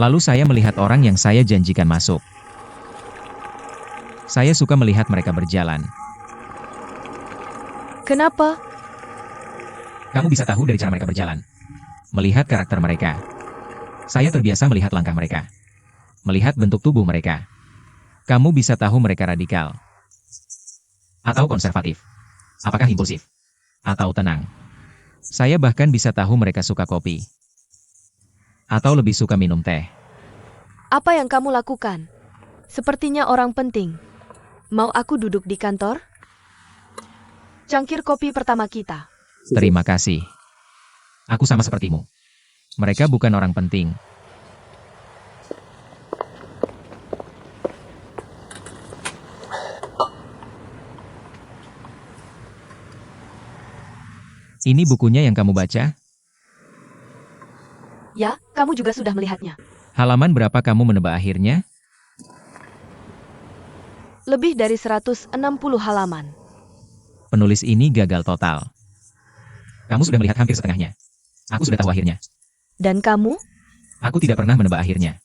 Lalu saya melihat orang yang saya janjikan masuk. Saya suka melihat mereka berjalan. Kenapa? Kamu bisa tahu dari cara mereka berjalan. Melihat karakter mereka. Saya terbiasa melihat langkah mereka. Melihat bentuk tubuh mereka. Kamu bisa tahu mereka radikal. Atau konservatif. Apakah impulsif? Atau tenang. Saya bahkan bisa tahu mereka suka kopi. Atau lebih suka minum teh. Apa yang kamu lakukan? Sepertinya orang penting. Mau aku duduk di kantor? Cangkir kopi pertama kita. Terima kasih. Aku sama sepertimu. Mereka bukan orang penting. Ini bukunya yang kamu baca? Ya, kamu juga sudah melihatnya. Halaman berapa kamu menebak akhirnya? Lebih dari 160 halaman. Penulis ini gagal total. Kamu sudah melihat hampir setengahnya. Aku sudah tahu akhirnya. Dan kamu? Aku tidak pernah menebak akhirnya.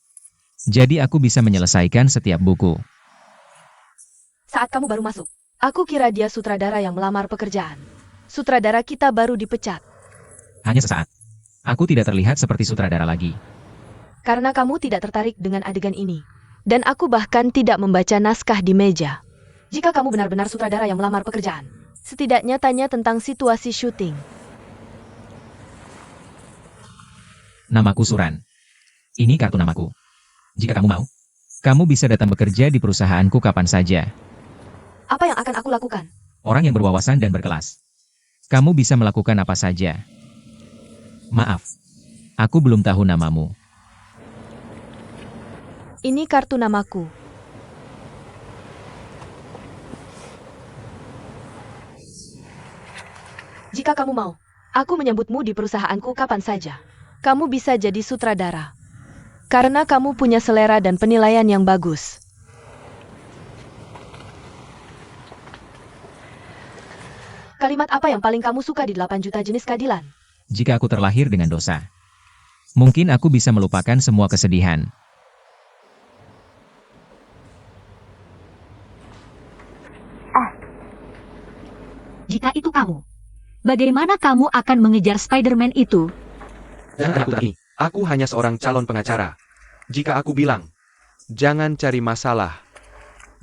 Jadi aku bisa menyelesaikan setiap buku. Saat kamu baru masuk. Aku kira dia sutradara yang melamar pekerjaan. Sutradara kita baru dipecat. Hanya sesaat. Aku tidak terlihat seperti sutradara lagi. Karena kamu tidak tertarik dengan adegan ini. Dan aku bahkan tidak membaca naskah di meja. Jika kamu benar-benar sutradara yang melamar pekerjaan. Setidaknya tanya tentang situasi syuting. Namaku Suran. Ini kartu namaku. Jika kamu mau, kamu bisa datang bekerja di perusahaanku kapan saja. Apa yang akan aku lakukan? Orang yang berwawasan dan berkelas. Kamu bisa melakukan apa saja. Maaf, aku belum tahu namamu. Ini kartu namaku. Jika kamu mau, aku menyambutmu di perusahaanku kapan saja. Kamu bisa jadi sutradara. Karena kamu punya selera dan penilaian yang bagus. Kalimat apa yang paling kamu suka di 8 juta jenis keadilan? Jika aku terlahir dengan dosa, mungkin aku bisa melupakan semua kesedihan. Jika itu kamu, bagaimana kamu akan mengejar Spider-Man itu? Jangan takut lagi. Aku hanya seorang calon pengacara. Jika aku bilang, jangan cari masalah,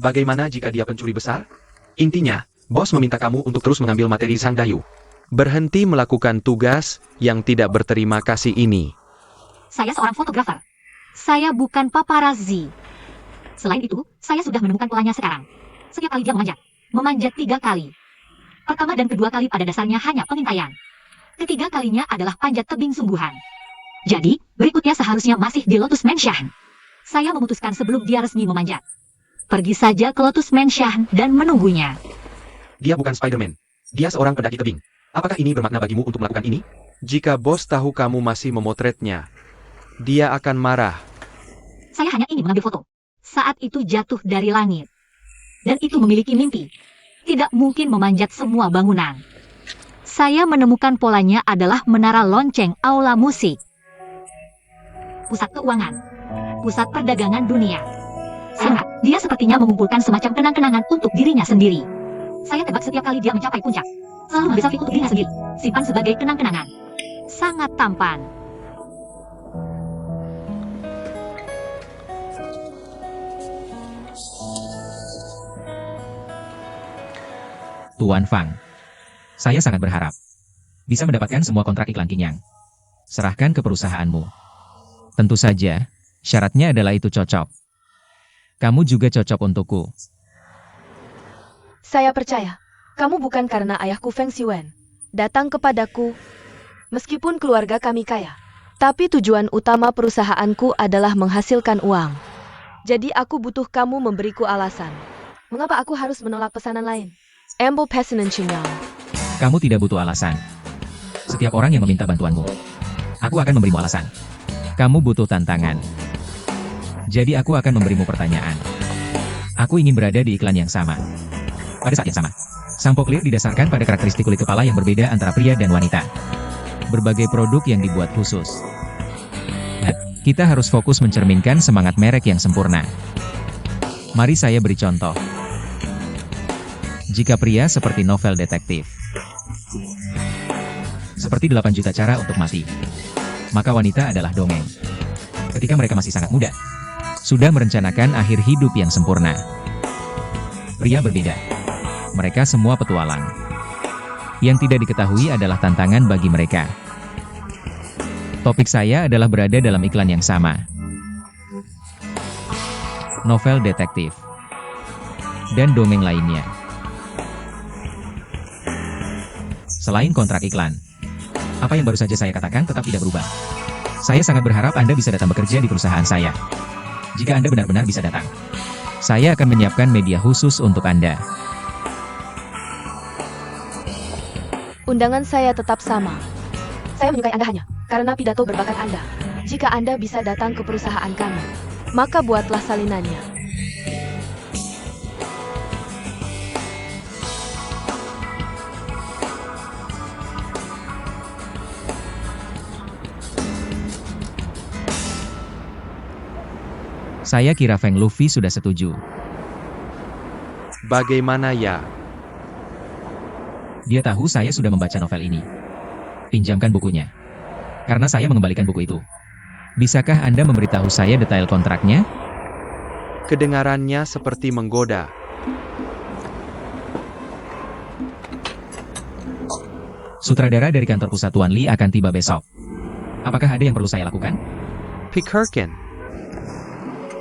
Bagaimana jika dia pencuri besar? Intinya, bos meminta kamu untuk terus mengambil materi Sang Dayu. Berhenti melakukan tugas yang tidak berterima kasih ini. Saya seorang fotografer. Saya bukan paparazzi. Selain itu, saya sudah menemukan polanya sekarang. Setiap kali dia memanjat 3 kali. Pertama dan kedua kali pada dasarnya hanya pengintaian. Ketiga kalinya adalah panjat tebing sungguhan. Jadi, berikutnya seharusnya masih di Lotus Mansion. Saya memutuskan sebelum dia resmi memanjat. Pergi saja ke Lotus Mansion dan menunggunya. Dia bukan Spider-Man. Dia seorang pendaki tebing. Apakah ini bermakna bagimu untuk melakukan ini? Jika bos tahu kamu masih memotretnya, dia akan marah. Saya hanya ingin mengambil foto. Saat itu jatuh dari langit. Dan itu memiliki mimpi. Tidak mungkin memanjat semua bangunan. Saya menemukan polanya adalah menara lonceng aula musik. Pusat keuangan. Pusat perdagangan dunia. Dia sepertinya mengumpulkan semacam kenang-kenangan untuk dirinya sendiri. Saya tebak setiap kali dia mencapai puncak. Selalu mengambil selfie untuk dirinya sendiri. Simpan sebagai kenang-kenangan. Sangat tampan. Tuan Fang. Saya sangat berharap bisa mendapatkan semua kontrak iklan Qingyang. Serahkan ke perusahaanmu. Tentu saja, syaratnya adalah itu cocok. Kamu juga cocok untukku. Saya percaya, kamu bukan karena ayahku Feng Xiwen datang kepadaku. Meskipun keluarga kami kaya, tapi tujuan utama perusahaanku adalah menghasilkan uang. Jadi aku butuh kamu memberiku alasan. Mengapa aku harus menolak pesanan lain? Ambil pesanan Qingyang. Kamu tidak butuh alasan. Setiap orang yang meminta bantuanmu, aku akan memberimu alasan. Kamu butuh tantangan. Jadi aku akan memberimu pertanyaan. Aku ingin berada di iklan yang sama. Pada saat yang sama, sampo clear didasarkan pada karakteristik kulit kepala yang berbeda antara pria dan wanita. Berbagai produk yang dibuat khusus. Nah, kita harus fokus mencerminkan semangat merek yang sempurna. Mari saya beri contoh. Jika pria seperti novel detektif. Seperti 8 juta cara untuk mati. Maka wanita adalah dongeng. Ketika mereka masih sangat muda, sudah merencanakan akhir hidup yang sempurna. Pria berbeda. Mereka semua petualang. Yang tidak diketahui adalah tantangan bagi mereka. Topik saya adalah berada dalam iklan yang sama. Novel detektif. Dan dongeng lainnya. Selain kontrak iklan. Apa yang baru saja saya katakan tetap tidak berubah. Saya sangat berharap Anda bisa datang bekerja di perusahaan saya. Jika Anda benar-benar bisa datang, saya akan menyiapkan media khusus untuk Anda. Undangan saya tetap sama. Saya menyukai Anda hanya karena pidato berbakat Anda. Jika Anda bisa datang ke perusahaan kami, maka buatlah salinannya. Saya kira Feng Luffy sudah setuju. Bagaimana ya? Dia tahu saya sudah membaca novel ini. Pinjamkan bukunya. Karena saya mengembalikan buku itu. Bisakah Anda memberitahu saya detail kontraknya? Kedengarannya seperti menggoda. Sutradara dari kantor pusat Tuan Li akan tiba besok. Apakah ada yang perlu saya lakukan? Pikirkan.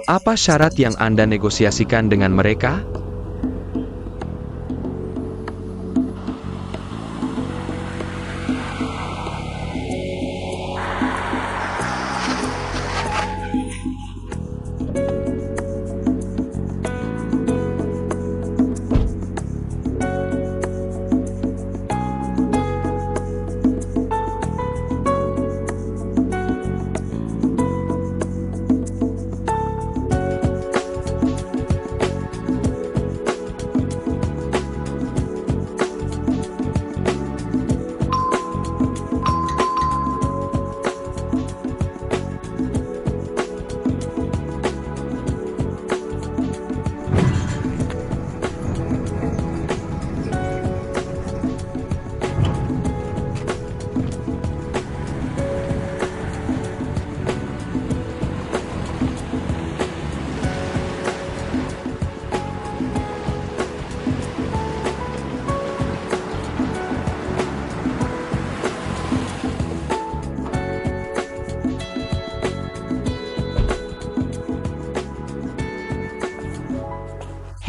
Apa syarat yang Anda negosiasikan dengan mereka?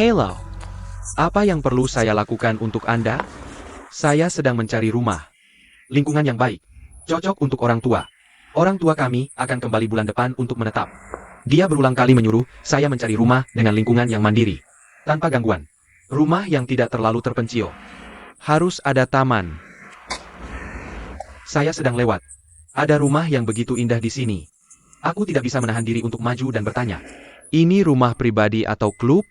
Hello. Apa yang perlu saya lakukan untuk Anda? Saya sedang mencari rumah. Lingkungan yang baik. Cocok untuk orang tua. Orang tua kami akan kembali bulan depan untuk menetap. Dia berulang kali menyuruh saya mencari rumah dengan lingkungan yang mandiri. Tanpa gangguan. Rumah yang tidak terlalu terpencil. Harus ada taman. Saya sedang lewat. Ada rumah yang begitu indah di sini. Aku tidak bisa menahan diri untuk maju dan bertanya. Ini rumah pribadi atau klub?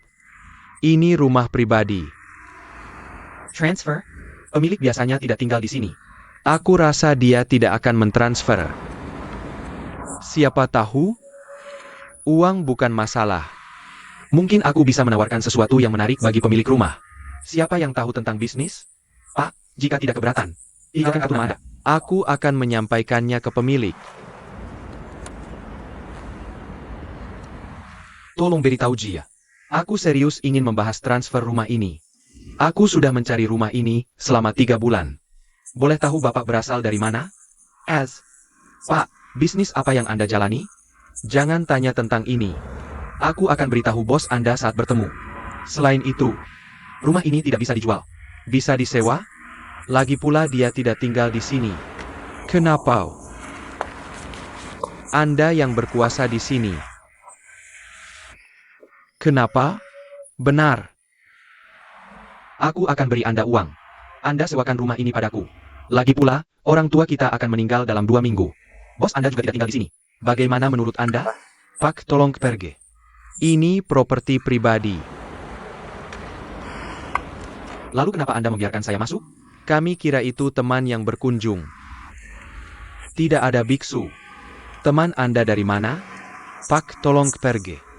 Ini rumah pribadi. Transfer? Pemilik biasanya tidak tinggal di sini. Aku rasa dia tidak akan mentransfer. Siapa tahu? Uang bukan masalah. Mungkin aku bisa menawarkan sesuatu yang menarik bagi pemilik rumah. Siapa yang tahu tentang bisnis? Pak, jika tidak keberatan, tinggalkan kartu nama Anda. Aku akan menyampaikannya ke pemilik. Tolong beritahu Jia. Aku serius ingin membahas transfer rumah ini. Aku sudah mencari rumah ini selama 3 bulan. Boleh tahu Bapak berasal dari mana? Pak, bisnis apa yang Anda jalani? Jangan tanya tentang ini. Aku akan beritahu bos Anda saat bertemu. Selain itu, rumah ini tidak bisa dijual. Bisa disewa? Lagi pula dia tidak tinggal di sini. Kenapa? Anda yang berkuasa di sini. Kenapa? Benar. Aku akan beri Anda uang. Anda sewakan rumah ini padaku. Lagi pula, orang tua kita akan meninggal dalam 2 minggu. Bos Anda juga tidak tinggal di sini. Bagaimana menurut Anda? Pak, tolong pergi. Ini properti pribadi. Lalu kenapa Anda membiarkan saya masuk? Kami kira itu teman yang berkunjung. Tidak ada biksu. Teman Anda dari mana? Pak, tolong pergi.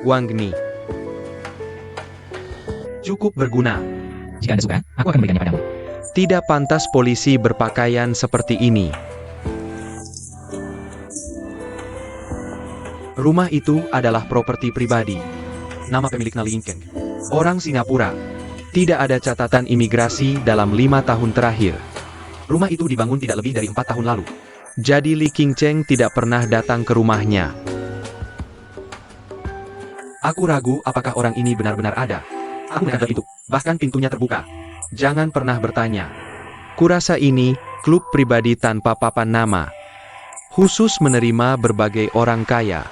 Wangni. Cukup berguna. Jika Anda suka, aku akan memberikannya padamu. Tidak pantas polisi berpakaian seperti ini. Rumah itu adalah properti pribadi. Nama pemiliknya Lee Keng. Orang Singapura. Tidak ada catatan imigrasi dalam 5 tahun terakhir. Rumah itu dibangun tidak lebih dari 4 tahun lalu. Jadi Lee King Cheng tidak pernah datang ke rumahnya. Aku ragu apakah orang ini benar-benar ada. Aku mendengar itu, bahkan pintunya terbuka. Jangan pernah bertanya. Kurasa ini klub pribadi tanpa papan nama. Khusus menerima berbagai orang kaya.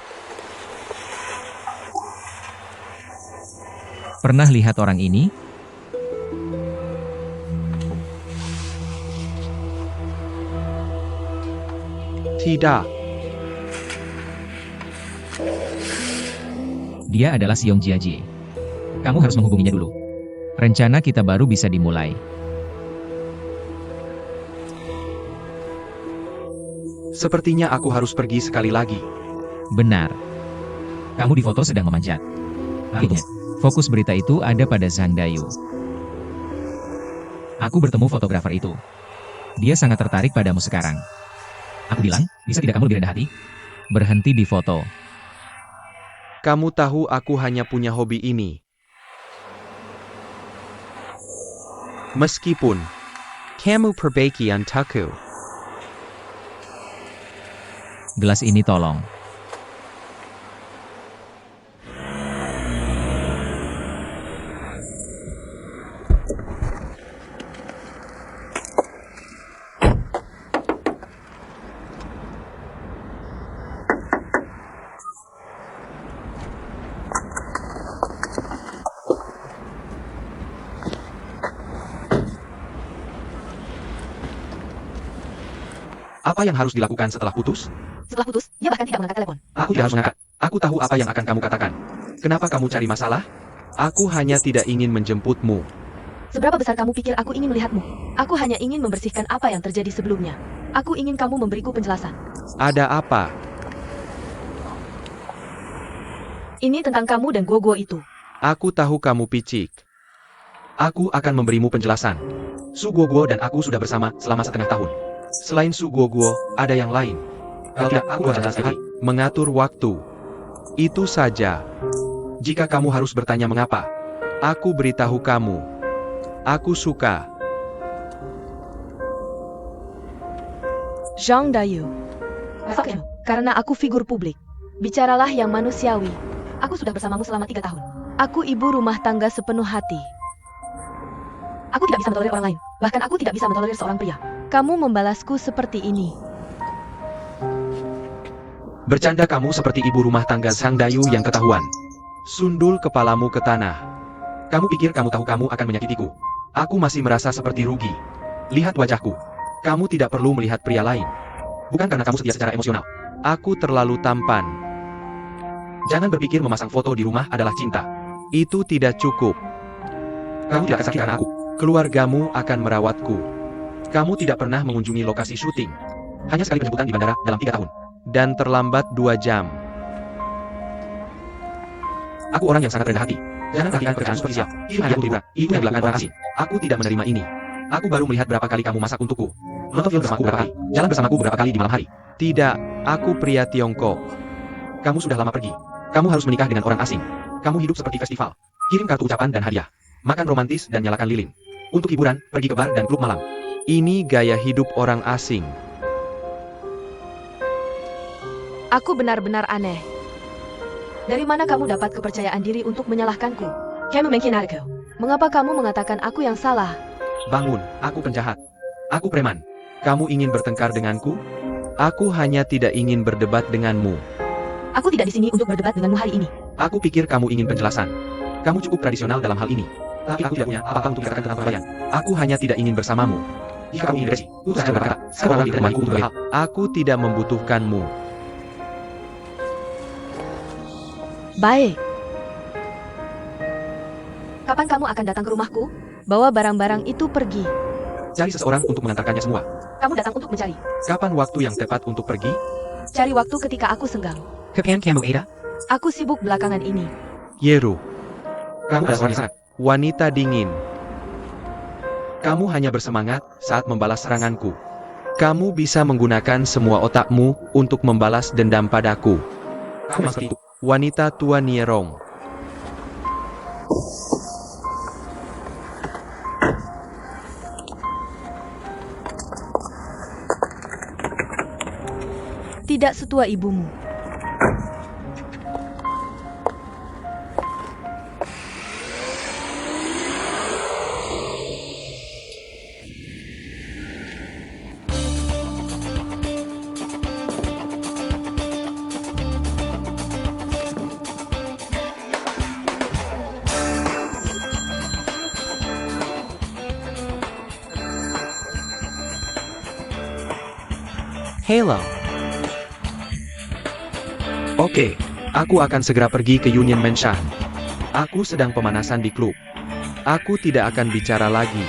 Pernah lihat orang ini? Tidak. Dia adalah Xiong Jiajie. Kamu harus menghubunginya dulu. Rencana kita baru bisa dimulai. Sepertinya aku harus pergi sekali lagi. Benar. Kamu di foto sedang memanjat. Ingat, fokus berita itu ada pada Zhang Dayu. Aku bertemu fotografer itu. Dia sangat tertarik padamu sekarang. Aku bilang, bisa tidak kamu lebih rendah hati? Berhenti di foto. Kamu tahu aku hanya punya hobi ini. Meskipun kamu perbaiki untukku. Gelas ini tolong. Apa yang harus dilakukan setelah putus? Setelah putus, dia bahkan tidak mengangkat telepon. Aku tidak harus mengangkat. Aku tahu apa yang akan kamu katakan. Kenapa kamu cari masalah? Aku hanya tidak ingin menjemputmu. Seberapa besar kamu pikir aku ingin melihatmu? Aku hanya ingin membersihkan apa yang terjadi sebelumnya. Aku ingin kamu memberiku penjelasan. Ada apa? Ini tentang kamu dan Gogo itu. Aku tahu kamu picik. Aku akan memberimu penjelasan. Su Guoguo dan aku sudah bersama selama setengah tahun. Selain Su Guoguo, ada yang lain. Kalau tidak, aku berencana setiap hari. Mengatur waktu. Itu saja. Jika kamu harus bertanya mengapa, aku beritahu kamu. Aku suka. Zhang Dayu. Karena aku figur publik. Bicaralah yang manusiawi. Aku sudah bersamamu selama 3 tahun. Aku ibu rumah tangga sepenuh hati. Aku tidak bisa mentolerir orang lain. Bahkan aku tidak bisa mentolerir seorang pria. Kamu membalasku seperti ini. Bercanda kamu seperti ibu rumah tangga Zhang Dayu yang ketahuan. Sundul kepalamu ke tanah. Kamu pikir kamu tahu kamu akan menyakitiku. Aku masih merasa seperti rugi. Lihat wajahku. Kamu tidak perlu melihat pria lain. Bukan karena kamu setia secara emosional. Aku terlalu tampan. Jangan berpikir memasang foto di rumah adalah cinta. Itu tidak cukup. Kamu tidak akan sakit karena aku. Keluargamu akan merawatku. Kamu tidak pernah mengunjungi lokasi syuting. Hanya sekali penjemputan di bandara dalam 3 tahun. Dan terlambat 2 jam. Aku orang yang sangat rendah hati. Jangan perhatikan pekerjaan superficial. Itu hanya untuk hiburan. Itu yang dilakukan orang asing. Aku tidak menerima ini. Aku baru melihat berapa kali kamu masak untukku. Nonton film bersamaku berapa kali. Jalan bersamaku beberapa kali di malam hari. Tidak, aku pria Tiongkok. Kamu sudah lama pergi. Kamu harus menikah dengan orang asing. Kamu hidup seperti festival. Kirim kartu ucapan dan hadiah. Makan romantis dan nyalakan lilin. Untuk hiburan, pergi ke bar dan klub malam. Ini gaya hidup orang asing. Aku benar-benar aneh. Dari mana kamu dapat kepercayaan diri untuk menyalahkanku? Mengapa kamu mengatakan aku yang salah? Bangun, aku penjahat. Aku preman. Kamu ingin bertengkar denganku? Aku hanya tidak ingin berdebat denganmu. Aku tidak di sini untuk berdebat denganmu hari ini. Aku pikir kamu ingin penjelasan. Kamu cukup tradisional dalam hal ini. Tapi aku tidak punya apa-apa untuk dikatakan tentang kalian. Aku hanya tidak ingin bersamamu. Jika kamu ingin depresi, aku saja berkata, sekarang orang tidak untuk hal. Aku tidak membutuhkanmu. Baik. Kapan kamu akan datang ke rumahku? Bawa barang-barang itu pergi. Cari seseorang untuk mengantarkannya semua. Kamu datang untuk mencari. Kapan waktu yang tepat untuk pergi? Cari waktu ketika aku senggang. Kapan kamu Ada? Aku sibuk belakangan ini. Yeru. Kamu adalah wanita sangat. Wanita dingin. Kamu hanya bersemangat saat membalas seranganku. Kamu bisa menggunakan semua otakmu untuk membalas dendam padaku. Kamu seperti itu. Wanita tua Nierong. Tidak setua ibumu. Hello. Oke, aku akan segera pergi ke Union Mansion. Aku sedang pemanasan di klub. Aku tidak akan bicara lagi.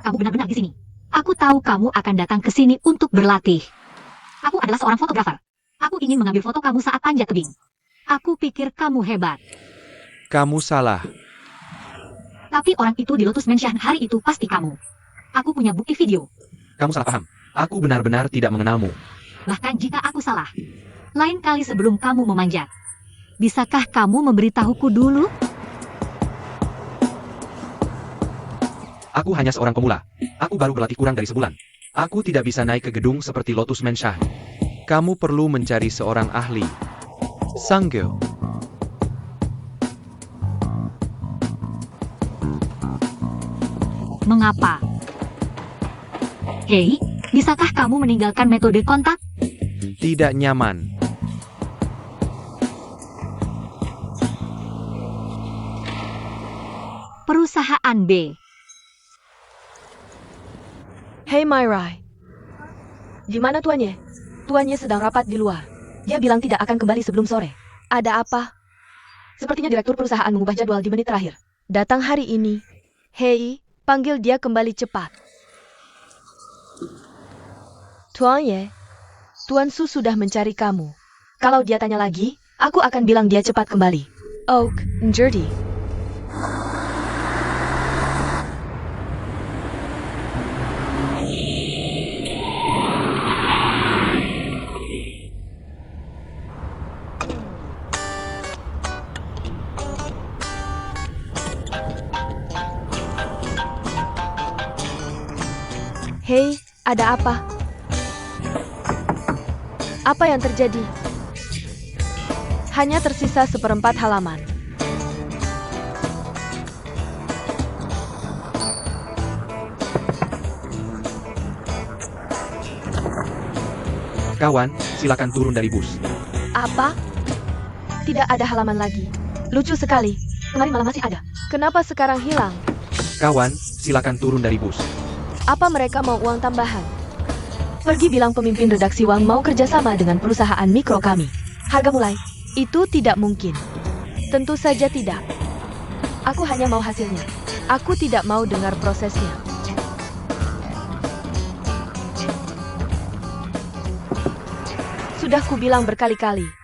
Kamu benar-benar di sini. Aku tahu kamu akan datang ke sini untuk berlatih. Aku adalah seorang fotografer. Aku ingin mengambil foto kamu saat panjat tebing. Aku pikir kamu hebat. Kamu salah. Tapi orang itu di Lotus Mansion hari itu pasti kamu. Aku punya bukti video. Kamu salah paham. Aku benar-benar tidak mengenalmu. Bahkan jika aku salah. Lain kali sebelum kamu memanjat. Bisakah kamu memberitahuku dulu? Aku hanya seorang pemula. Aku baru berlatih kurang dari sebulan. Aku tidak bisa naik ke gedung seperti Lotus Mansion. Kamu perlu mencari seorang ahli. Sanggyo. Mengapa? Hei, bisakah kamu meninggalkan metode kontak? Tidak nyaman. Perusahaan B. Hey Myrai. Di mana tuannya? Tuannya sedang rapat di luar. Dia bilang tidak akan kembali sebelum sore. Ada apa? Sepertinya direktur perusahaan mengubah jadwal di menit terakhir. Datang hari ini. Hei, panggil dia kembali cepat. Tuannya, Tuan Su sudah mencari kamu. Kalau dia tanya lagi, aku akan bilang dia cepat kembali. Oak, Njurdi. Hei, ada apa? Apa yang terjadi? Hanya tersisa seperempat halaman. Kawan, silakan turun dari bus. Apa? Tidak ada halaman lagi. Lucu sekali. Kemarin malam masih ada. Kenapa sekarang hilang? Kawan, silakan turun dari bus. Apa mereka mau uang tambahan? Pergi bilang pemimpin redaksi Wang mau kerjasama dengan perusahaan mikro kami. Harga mulai. Itu tidak mungkin. Tentu saja tidak. Aku hanya mau hasilnya. Aku tidak mau dengar prosesnya. Sudah kubilang berkali-kali.